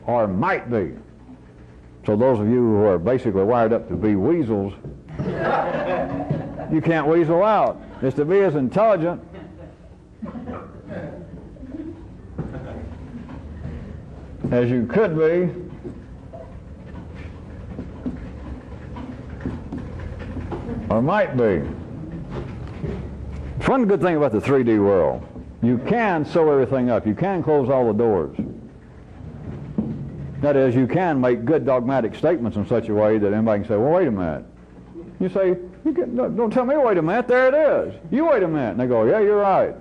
or might be. So those of you who are basically wired up to be weasels, you can't weasel out. It's to be as intelligent as you could be or might be. It's one good thing about the 3D world. You can sew everything up. You can close all the doors. That is, you can make good dogmatic statements in such a way that anybody can say, well, wait a minute. You say, don't tell me, wait a minute, there it is. You wait a minute. And they go, yeah, you're right.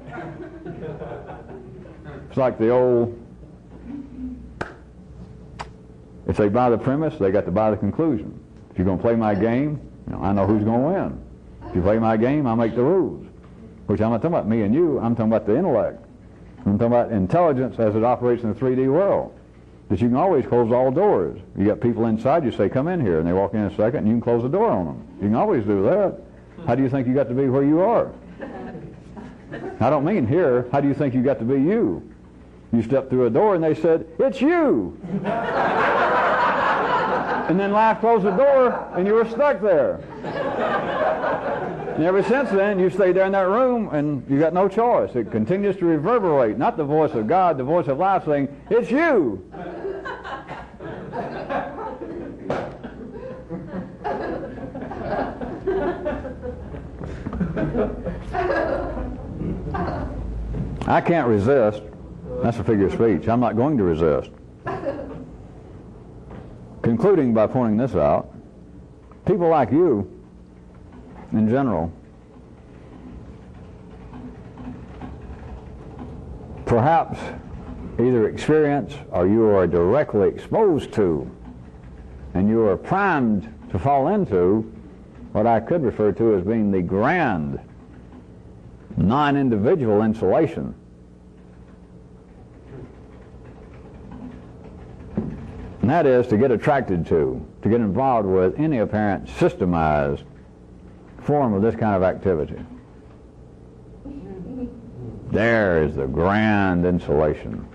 It's like the old, if they buy the premise, they got to buy the conclusion. If you're going to play my game, I know who's going to win. If you play my game, I make the rules. Which I'm not talking about me and you, I'm talking about the intellect. I'm talking about intelligence as it operates in the 3D world. That you can always close all doors. You got people inside, you say, come in here, and they walk in a second, and you can close the door on them. You can always do that. How do you think you got to be where you are? I don't mean here. How do you think you got to be you? You stepped through a door, and they said, it's you! And then life closed the door, and you were stuck there. And ever since then, you stayed there in that room, and you got no choice. It continues to reverberate, not the voice of God, the voice of life saying, it's you! I can't resist. That's a figure of speech. I'm not going to resist. Concluding by pointing this out, people like you, in general, perhaps either experience or you are directly exposed to, and you are primed to fall into what I could refer to as being the grand, non-individual insulation. And that is to get attracted to get involved with any apparent systemized form of this kind of activity. There is the grand insulation.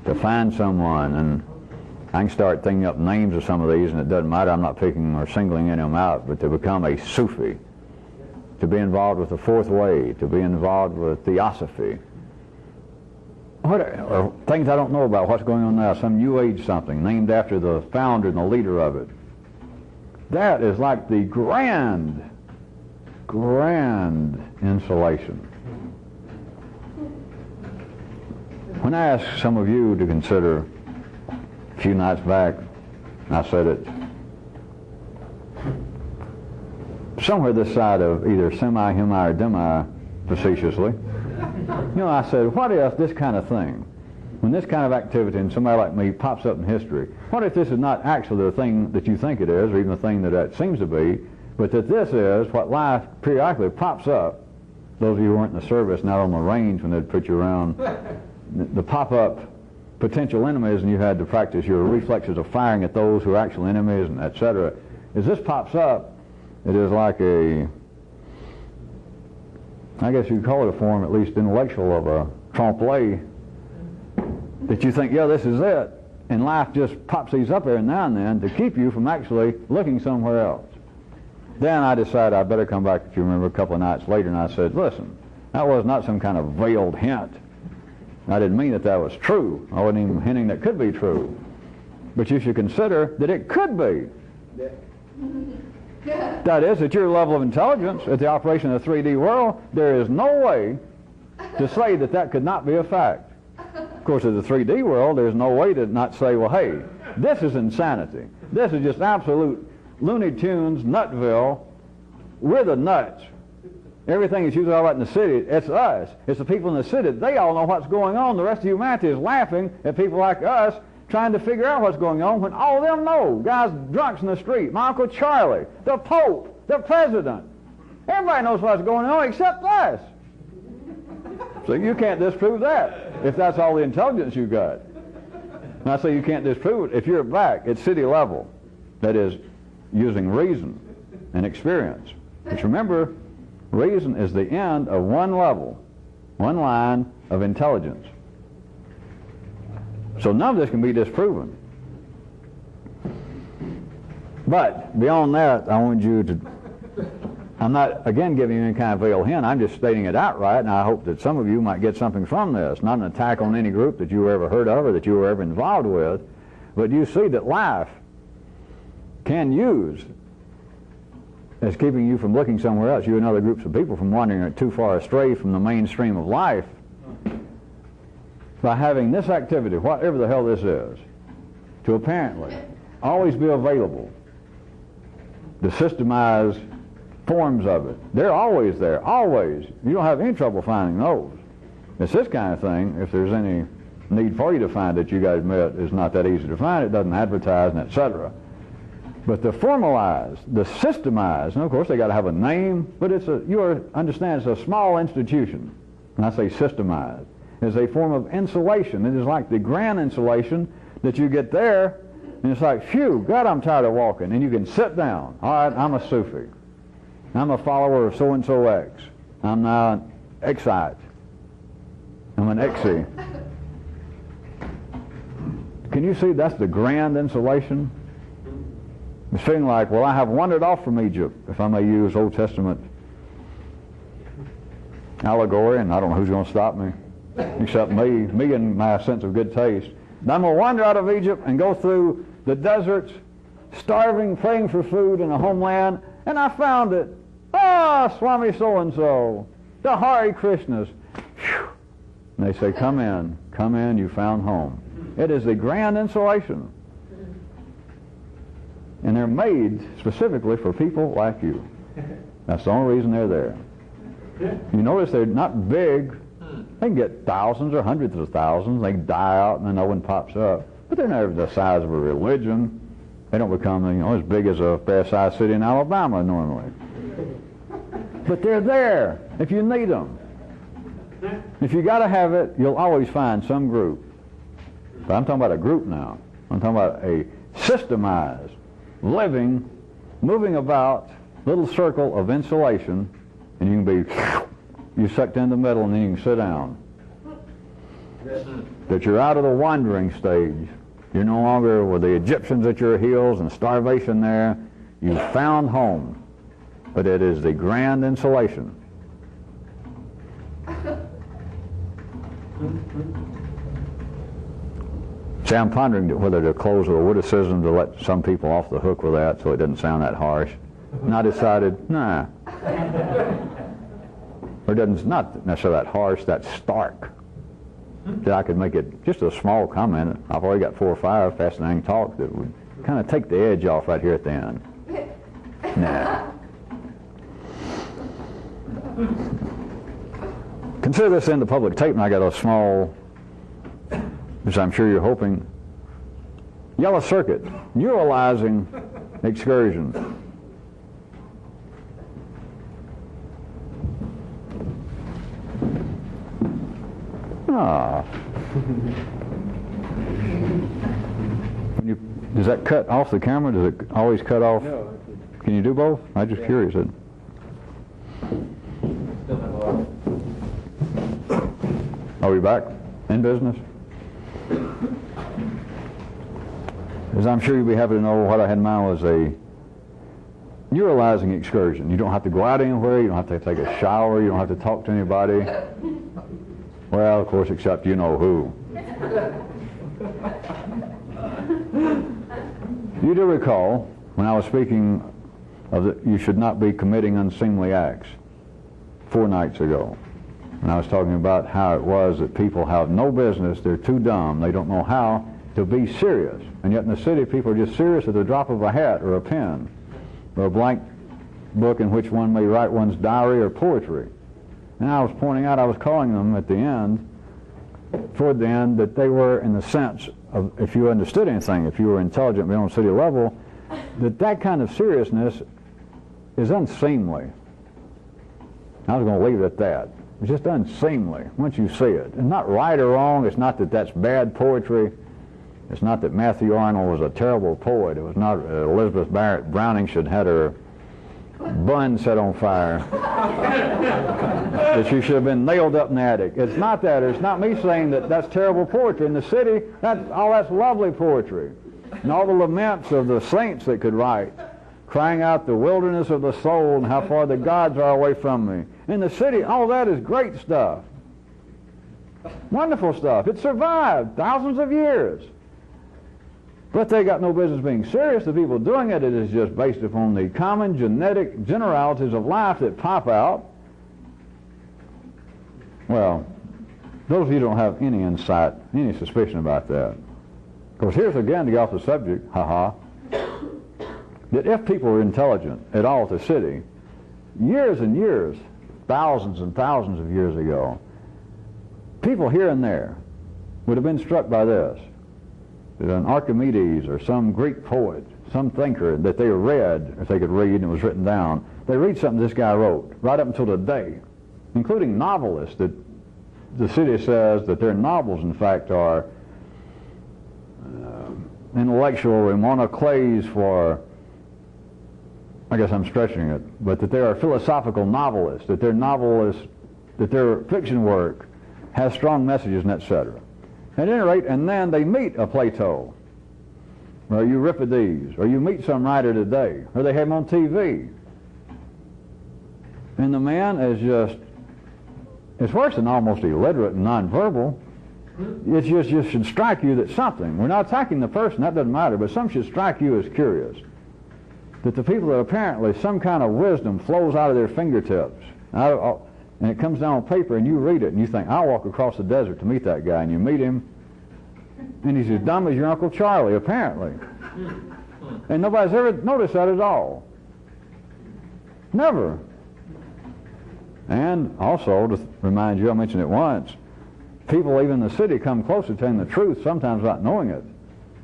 To find someone, and I can start thinking up names of some of these, and it doesn't matter, I'm not picking or singling any of them out, but to become a Sufi, to be involved with the fourth way, to be involved with theosophy, or things I don't know about, what's going on now, some New Age something, named after the founder and the leader of it. That is like the grand insulation. When I asked some of you to consider, a few nights back, I said it somewhere this side of either semi, hemi, or demi, facetiously. You know, I said, what if this kind of thing, when this kind of activity in somebody like me pops up in history, what if this is not actually the thing that you think it is, or even the thing that it seems to be, but that this is what life periodically pops up. Those of you who weren't in the service, not on the range when they'd put you around, the pop-up potential enemies, and you had to practice your reflexes of firing at those who are actual enemies, and etc. As this pops up, it is like a, I guess you'd call it a form, at least intellectual, of a trompe-l'oeil, that you think, yeah, this is it, and life just pops these up every now and then to keep you from actually looking somewhere else. Then I decided I better come back, if you remember, a couple of nights later, and I said, listen, that was not some kind of veiled hint. I didn't mean that that was true. I wasn't even hinting that could be true. But you should consider that it could be. That is, at your level of intelligence, at the operation of the 3D world, there is no way to say that that could not be a fact. Of course, in the 3D world, there's no way to not say, well, hey, this is insanity. This is just absolute Looney Tunes, Nutville. We're the nuts. Everything is usually all right in the city. It's us. It's the people in the city. They all know what's going on. The rest of humanity is laughing at people like us trying to figure out what's going on when all of them know. Guys drunks in the street, my Uncle Charlie, the Pope, the President. Everybody knows what's going on except us. So you can't disprove that if that's all the intelligence you got. And I say you can't disprove it. If you're back at city level, that is, using reason and experience. But remember, reason is the end of one level, one line of intelligence. So none of this can be disproven. But beyond that, I want you to, I'm not, again, giving you any kind of veiled hint. I'm just stating it outright, and I hope that some of you might get something from this. Not an attack on any group that you were ever heard of or that you were ever involved with, but you see that life can use as keeping you from looking somewhere else, you and other groups of people from wandering too far astray from the mainstream of life, by having this activity, whatever the hell this is, to apparently always be available, to systemize forms of it. They're always there, always. You don't have any trouble finding those. It's this kind of thing, if there's any need for you to find it, you guys admit it's not that easy to find. It doesn't advertise, and etc. But the formalize, the systemize, and of course they got to have a name, but it's a, you understand, it's a small institution. And I say systemize, is a form of insulation. It is like the grand insulation that you get there, and it's like, phew, God, I'm tired of walking. And you can sit down. All right, I'm a Sufi. I'm a follower of so-and-so X. I'm now an Xite. I'm an Xe. Can you see that's the grand insulation? It's feeling like, well, I have wandered off from Egypt, if I may use Old Testament allegory, and I don't know who's going to stop me, except me and my sense of good taste. And I'm going to wander out of Egypt and go through the deserts, starving, praying for food in a homeland, and I found it. Ah, Swami so-and-so, the Hare Krishnas. Whew. And they say, come in, you found home. It is the grand insulation. And they're made specifically for people like you. That's the only reason they're there. You notice they're not big. They can get thousands or hundreds of thousands. They can die out and then no one pops up. But they're never the size of a religion. They don't become, as big as a fair-sized city in Alabama normally. But they're there if you need them. If you got to have it, you'll always find some group. But I'm talking about a group now. I'm talking about a systemized, living, moving about little circle of insulation, and you can be, you sucked in the middle and then you can sit down. That you're out of the wandering stage. You're no longer with the Egyptians at your heels and starvation there. You found home. But it is the grand insulation. See, I'm pondering whether to close with a witticism to let some people off the hook with that so it doesn't sound that harsh. And I decided, nah. Or it doesn't, not necessarily that harsh, that stark. That I could make it just a small comment. I've already got 4 or 5 fascinating talks that would kind of take the edge off right here at the end. Nah. Consider this in the public tape, and I got a small, as I'm sure you're hoping, yellow circuit, neuralizing excursion. Ah. Does that cut off the camera? Does it always cut off? No. Can you do both? I'm just curious. Are we back in business? As I'm sure you'll be happy to know, what I had in mind was a neuralizing excursion. You don't have to go out anywhere. You don't have to take a shower. You don't have to talk to anybody. Well, of course, except you know who. You do recall when I was speaking of that you should not be committing unseemly acts 4 nights ago. And I was talking about how it was that people have no business, they're too dumb, they don't know how to be serious. And yet in the city, people are just serious at the drop of a hat or a pen or a blank book in which one may write one's diary or poetry. And I was pointing out, I was calling them at the end, toward the end, that they were in the sense of, if you understood anything, if you were intelligent beyond city level, that kind of seriousness is unseemly. I was going to leave it at that. It's just unseemly once you see it. It's not right or wrong. It's not that that's bad poetry. It's not that Matthew Arnold was a terrible poet. It was not Elizabeth Barrett Browning should had her bun set on fire. That she should have been nailed up in the attic. It's not that. It's not me saying that that's terrible poetry. In the city, all that's lovely poetry. And all the laments of the saints that could write, crying out the wilderness of the soul and how far the gods are away from me. In the city, all that is great stuff. Wonderful stuff. It survived thousands of years. But they got no business being serious. The people doing it is just based upon the common genetic generalities of life that pop out. Well, those of you who don't have any insight, any suspicion about that. Because here's again to get off the subject, that if people were intelligent at all at the city, years and years, thousands and thousands of years ago, people here and there would have been struck by this. That an Archimedes or some Greek poet, some thinker that they read, if they could read and it was written down, they read something this guy wrote right up until today, including novelists that the city says that their novels, in fact, are intellectual remonoclés for, I guess I'm stretching it, but that they are philosophical novelists, that their novelists, that their fiction work has strong messages and etc. At any rate, and then they meet a Plato, or Euripides, or you meet some writer today, or they have him on TV. And the man is just, it's worse than almost illiterate and nonverbal. It just should strike you that something, we're not attacking the person, that doesn't matter, but some should strike you as curious. That the people that apparently some kind of wisdom flows out of their fingertips, and it comes down on paper and you read it and you think, I'll walk across the desert to meet that guy, and you meet him and he's as dumb as your Uncle Charlie, apparently. And nobody's ever noticed that at all. Never. And also, to remind you, I mentioned it once, people even in the city come close to telling the truth, sometimes not knowing it,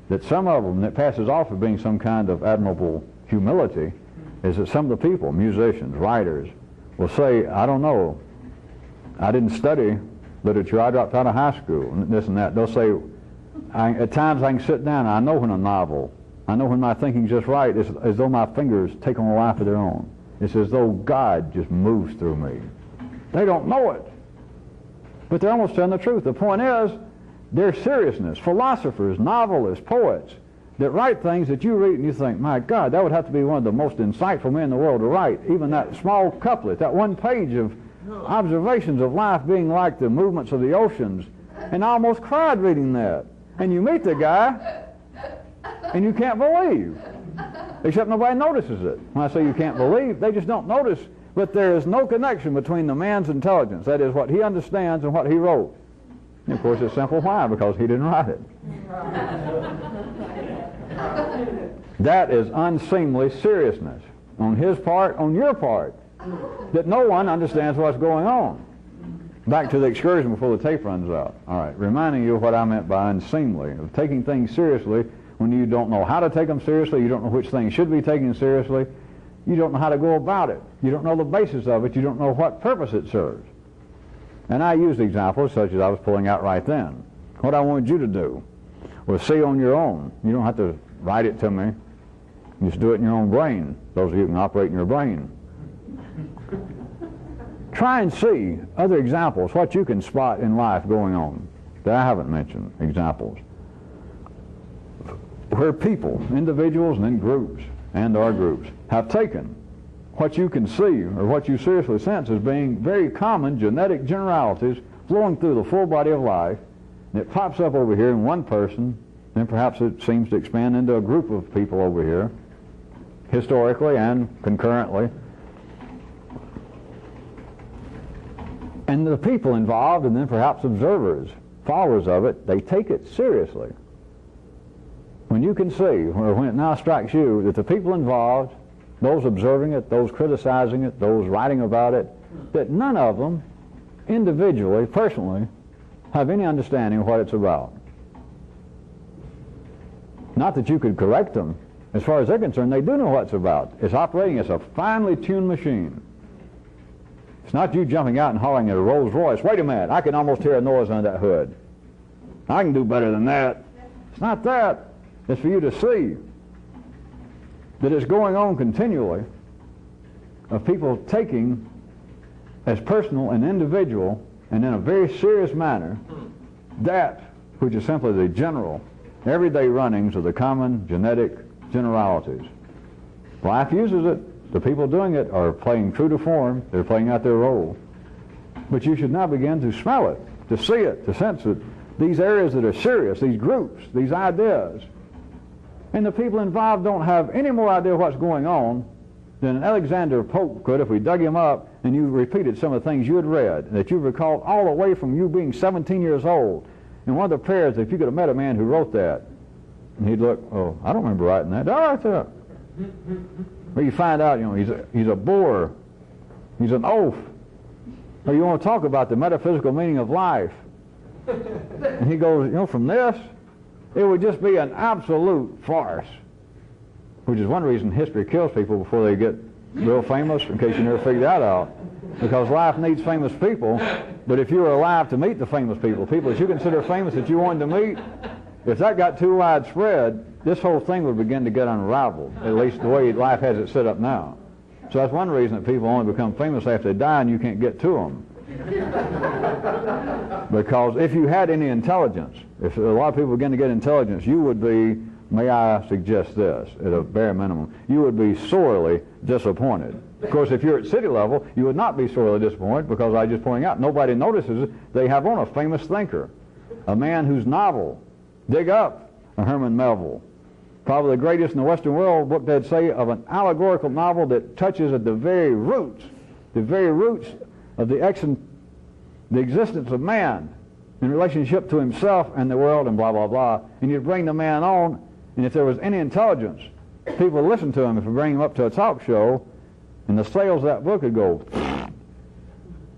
that some of them that passes off as being some kind of admirable humility is that some of the people, musicians, writers, will say, I don't know, I didn't study literature, I dropped out of high school, and this and that. They'll say, at times I can sit down and I know when a novel, I know when my thinking's just right, it's as though my fingers take on a life of their own. It's as though God just moves through me. They don't know it, but they're almost telling the truth. The point is, their seriousness, philosophers, novelists, poets, that write things that you read and you think, my God, that would have to be one of the most insightful men in the world to write. Even that small couplet, that one page of observations of life being like the movements of the oceans. And I almost cried reading that. And you meet the guy, and you can't believe. Except nobody notices it. When I say you can't believe, they just don't notice. But there is no connection between the man's intelligence, that is, what he understands, and what he wrote. And of course, it's simple. Why? Because he didn't write it. That is unseemly seriousness on his part, on your part, that no one understands what's going on. Back to the excursion before the tape runs out. All right, reminding you of what I meant by unseemly, of taking things seriously when you don't know how to take them seriously, you don't know which things should be taken seriously, you don't know how to go about it, you don't know the basis of it, you don't know what purpose it serves. And I used examples such as I was pulling out right then. What I wanted you to do was see on your own. You don't have to write it to me. You just do it in your own brain, those of you who can operate in your brain. Try and see other examples, what you can spot in life going on that I haven't mentioned, examples, where people, individuals and then groups and our groups, have taken what you can see or what you seriously sense as being very common genetic generalities flowing through the full body of life, and it pops up over here in one person, then perhaps it seems to expand into a group of people over here, historically and concurrently. And the people involved, and then perhaps observers, followers of it, they take it seriously. When you can see, or when it now strikes you, that the people involved, those observing it, those criticizing it, those writing about it, that none of them, individually, personally, have any understanding of what it's about. Not that you could correct them. As far as they're concerned, they do know what it's about. It's operating as a finely tuned machine. It's not you jumping out and hollering at a Rolls Royce, wait a minute, I can almost hear a noise under that hood. I can do better than that. It's not that. It's for you to see that it's going on continually of people taking as personal and individual and in a very serious manner that which is simply the general, everyday runnings of the common genetic generalities. Life uses it. The people doing it are playing true to form. They're playing out their role. But you should now begin to smell it, to see it, to sense it. These areas that are serious, these groups, these ideas. And the people involved don't have any more idea what's going on than Alexander Pope could if we dug him up and you repeated some of the things you had read, that you recalled all the way from you being 17 years old. And one of the prayers, if you could have met a man who wrote that, and he'd look, oh, I don't remember writing that. All right, there. But you find out, he's a bore. He's an oaf. Or you want to talk about the metaphysical meaning of life. And he goes, from this, it would just be an absolute farce. Which is one reason history kills people before they get real famous, in case you never figured that out. Because life needs famous people, but if you were alive to meet the famous people that you consider famous that you wanted to meet, if that got too widespread, this whole thing would begin to get unraveled, at least the way life has it set up now. So that's one reason that people only become famous after they die and you can't get to them. Because if you had any intelligence, if a lot of people begin to get intelligence, you would be, may I suggest this, at a bare minimum, you would be sorely disappointed. Of course, if you're at city level, you would not be sorely disappointed because I just pointing out, nobody notices it. They have on a famous thinker, a man whose novel, dig up a Herman Melville, probably the greatest in the Western world, what they'd say of an allegorical novel that touches at the very roots of the existence of man in relationship to himself and the world and blah, blah, blah. And you'd bring the man on, and if there was any intelligence, people would listen to him. If you bring him up to a talk show, and the sales of that book would go,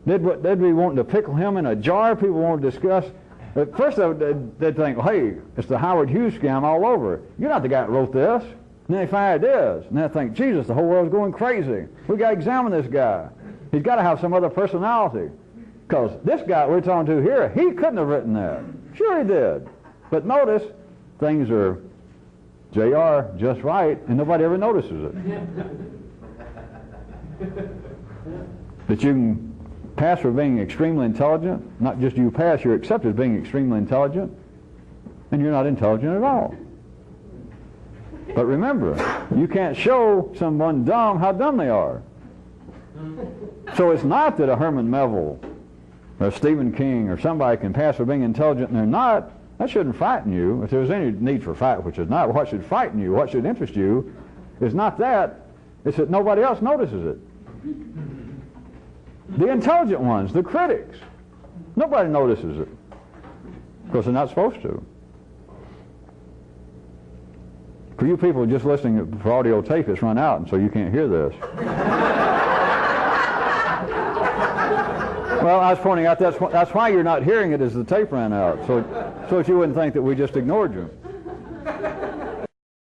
they'd be wanting to pickle him in a jar. People want to discuss. At first they'd think, hey, it's the Howard Hughes scam all over. You're not the guy that wrote this. And then they find it is. And they think, Jesus, the whole world's going crazy. We got to examine this guy. He's got to have some other personality. Because this guy we're talking to here, he couldn't have written that. Sure he did. But notice, things are JR just right, and nobody ever notices it. That you can pass for being extremely intelligent. Not just you pass, you're accepted as being extremely intelligent, and you're not intelligent at all. But remember, you can't show someone dumb how dumb they are. So it's not that a Herman Melville or a Stephen King or somebody can pass for being intelligent and they're not. That shouldn't frighten you. If there's any need for fight, which is not, what should frighten you, what should interest you, is not that. It's that nobody else notices it. The intelligent ones, the critics, nobody notices it because they're not supposed to. For you people just listening for audio tape, it's run out, and so you can't hear this. Well, I was pointing out that's why you're not hearing it, is the tape ran out, so that you wouldn't think that we just ignored you.